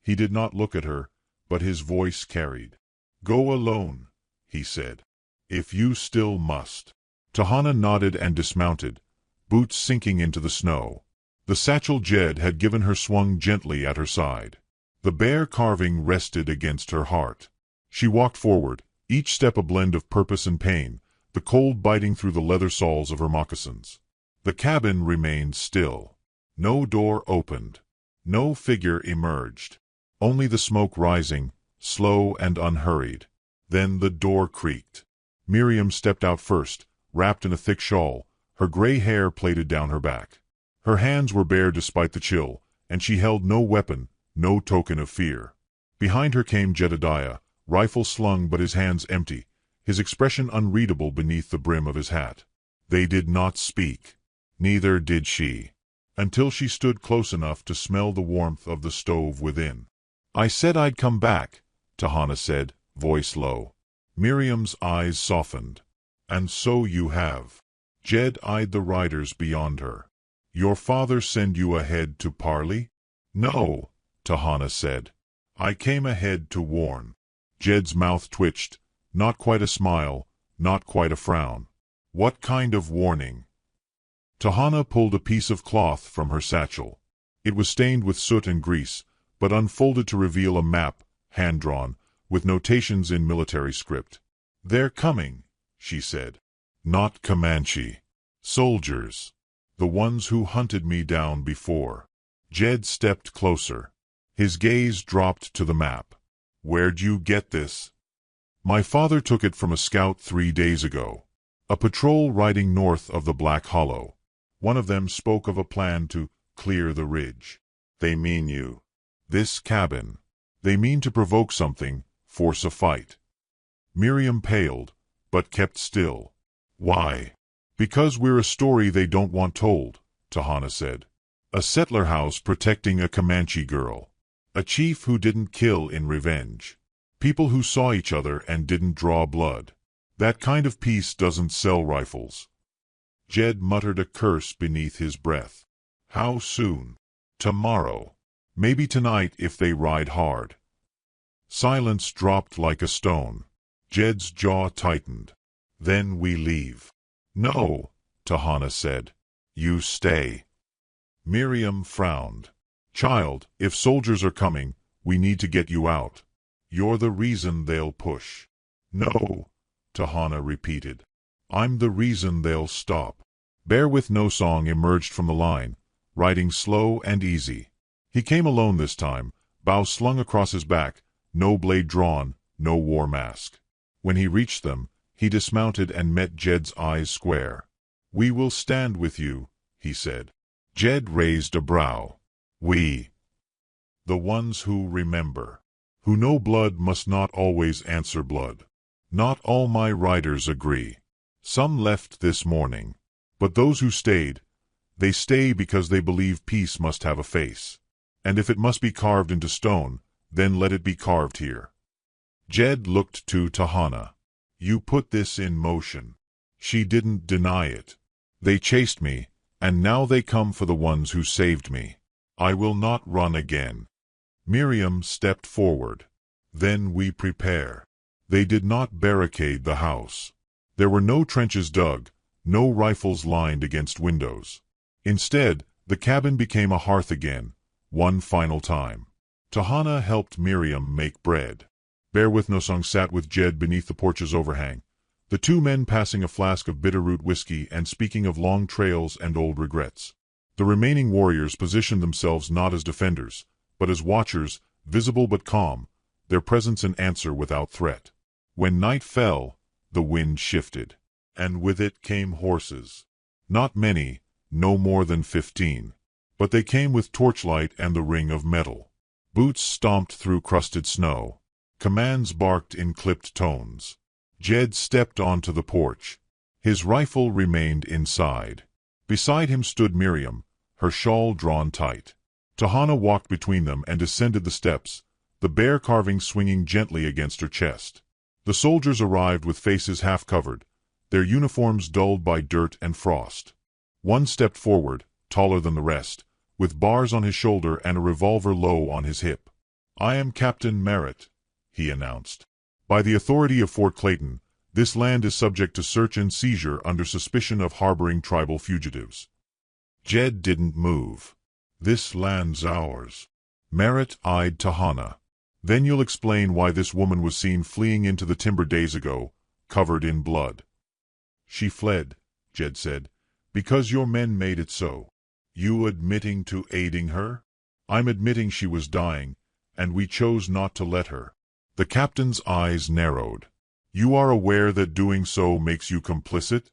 He did not look at her, but his voice carried. "Go alone," he said, "if you still must." Tahana nodded and dismounted, boots sinking into the snow. The satchel Jed had given her swung gently at her side. The bear carving rested against her heart. She walked forward, each step a blend of purpose and pain, the cold biting through the leather soles of her moccasins. The cabin remained still. No door opened. No figure emerged. Only the smoke rising, slow and unhurried. Then the door creaked. Miriam stepped out first, wrapped in a thick shawl, her gray hair plaited down her back. Her hands were bare despite the chill, and she held no weapon, no token of fear. Behind her came Jedediah, rifle slung but his hands empty, his expression unreadable beneath the brim of his hat. They did not speak. Neither did she. Until she stood close enough to smell the warmth of the stove within. "I said I'd come back," Tahana said, voice low. Miriam's eyes softened. "And so you have." Jed eyed the riders beyond her. "Your father send you ahead to parley?" "No," Tahana said. "I came ahead to warn." Jed's mouth twitched, not quite a smile, not quite a frown. "What kind of warning?" Tahana pulled a piece of cloth from her satchel. It was stained with soot and grease, but unfolded to reveal a map, hand-drawn, with notations in military script. "They're coming," she said. "Not Comanche. Soldiers. The ones who hunted me down before." Jed stepped closer. His gaze dropped to the map. "Where'd you get this?" "My father took it from a scout 3 days ago. A patrol riding north of the Black Hollow. One of them spoke of a plan to clear the ridge." "They mean you." "This cabin. They mean to provoke something, force a fight." Miriam paled, but kept still. "Why?" "Because we're a story they don't want told," Tahana said. "A settler house protecting a Comanche girl. A chief who didn't kill in revenge. People who saw each other and didn't draw blood. That kind of peace doesn't sell rifles." Jed muttered a curse beneath his breath. "How soon?" "Tomorrow. Maybe tonight if they ride hard." Silence dropped like a stone. Jed's jaw tightened. "Then we leave." "No," Tahana said. "You stay." Miriam frowned. "Child, if soldiers are coming, we need to get you out. You're the reason they'll push." "No," Tahana repeated. "I'm the reason they'll stop." Bear with No Song emerged from the line, riding slow and easy. He came alone this time, bow slung across his back, no blade drawn, no war mask. When he reached them, he dismounted and met Jed's eyes square. "We will stand with you," he said. Jed raised a brow. "We." "The ones who remember. Who know blood must not always answer blood. Not all my riders agree. Some left this morning. But those who stayed, they stay because they believe peace must have a face. And if it must be carved into stone, then let it be carved here." Jed looked to Tahana. "You put this in motion." She didn't deny it. "They chased me, and now they come for the ones who saved me. I will not run again." Miriam stepped forward. "Then we prepare." They did not barricade the house. There were no trenches dug, no rifles lined against windows. Instead, the cabin became a hearth again, one final time. Tahana helped Miriam make bread. Bear with No Song sat with Jed beneath the porch's overhang, the two men passing a flask of bitterroot whiskey and speaking of long trails and old regrets. The remaining warriors positioned themselves not as defenders, but as watchers, visible but calm, their presence an answer without threat. When night fell, the wind shifted, and with it came horses. Not many, no more than 15, but they came with torchlight and the ring of metal. Boots stomped through crusted snow. Commands barked in clipped tones. Jed stepped onto the porch. His rifle remained inside. Beside him stood Miriam, her shawl drawn tight. Tahana walked between them and descended the steps, the bear carving swinging gently against her chest. The soldiers arrived with faces half-covered, their uniforms dulled by dirt and frost. One stepped forward, taller than the rest, with bars on his shoulder and a revolver low on his hip. "I am Captain Merritt," he announced. "By the authority of Fort Clayton, this land is subject to search and seizure under suspicion of harboring tribal fugitives." Jed didn't move. "This land's ours." Merritt eyed Tahana. "Then you'll explain why this woman was seen fleeing into the timber days ago, covered in blood." "She fled," Jed said, "because your men made it so." "You admitting to aiding her?" "I'm admitting she was dying, and we chose not to let her." The captain's eyes narrowed. "You are aware that doing so makes you complicit?"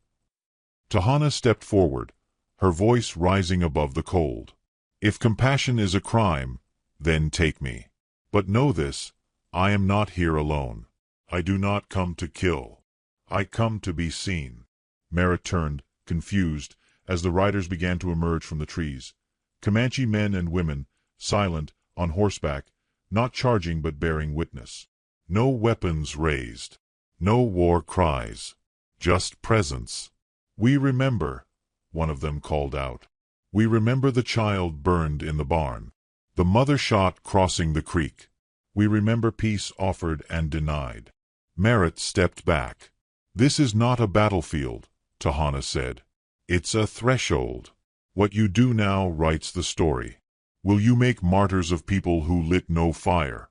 Tahana stepped forward, her voice rising above the cold. "If compassion is a crime, then take me. But know this, I am not here alone. I do not come to kill. I come to be seen." Merritt turned, confused, as the riders began to emerge from the trees. Comanche men and women, silent, on horseback, not charging but bearing witness. No weapons raised. No war cries. Just presence. "We remember," one of them called out. "We remember the child burned in the barn. The mother shot crossing the creek. We remember peace offered and denied." Merritt stepped back. "This is not a battlefield," Tahana said. "It's a threshold. What you do now writes the story. Will you make martyrs of people who lit no fire?"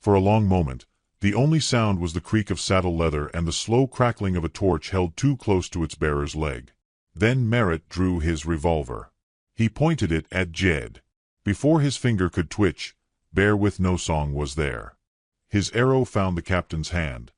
For a long moment, the only sound was the creak of saddle leather and the slow crackling of a torch held too close to its bearer's leg. Then Merritt drew his revolver. He pointed it at Jed. Before his finger could twitch, Bear with No Song was there. His arrow found the captain's hand.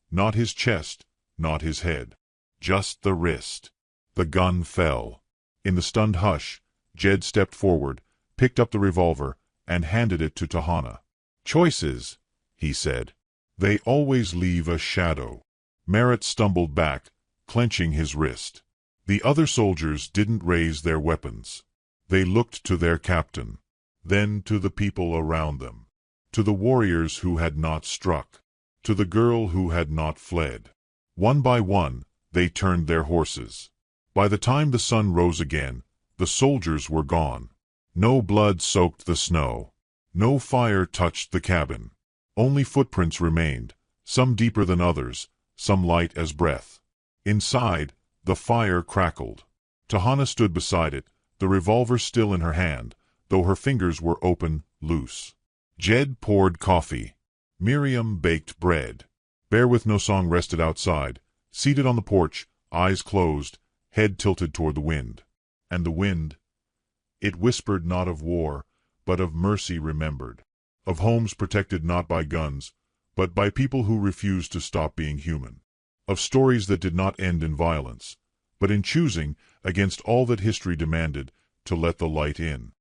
Not his chest, not his head. Just the wrist. The gun fell. In the stunned hush, Jed stepped forward, picked up the revolver, and handed it to Tahana. "Choices," he said. "They always leave a shadow." Merritt stumbled back, clenching his wrist. The other soldiers didn't raise their weapons. They looked to their captain, then to the people around them, to the warriors who had not struck, to the girl who had not fled. One by one, they turned their horses. By the time the sun rose again, the soldiers were gone. No blood soaked the snow. No fire touched the cabin. Only footprints remained, some deeper than others, some light as breath. Inside, the fire crackled. Tahana stood beside it, the revolver still in her hand, though her fingers were open, loose. Jed poured coffee. Miriam baked bread. Bear with No Song rested outside, seated on the porch, eyes closed, head tilted toward the wind. And the wind, it whispered not of war, but of mercy remembered, of homes protected not by guns, but by people who refused to stop being human, of stories that did not end in violence, but in choosing, against all that history demanded, to let the light in.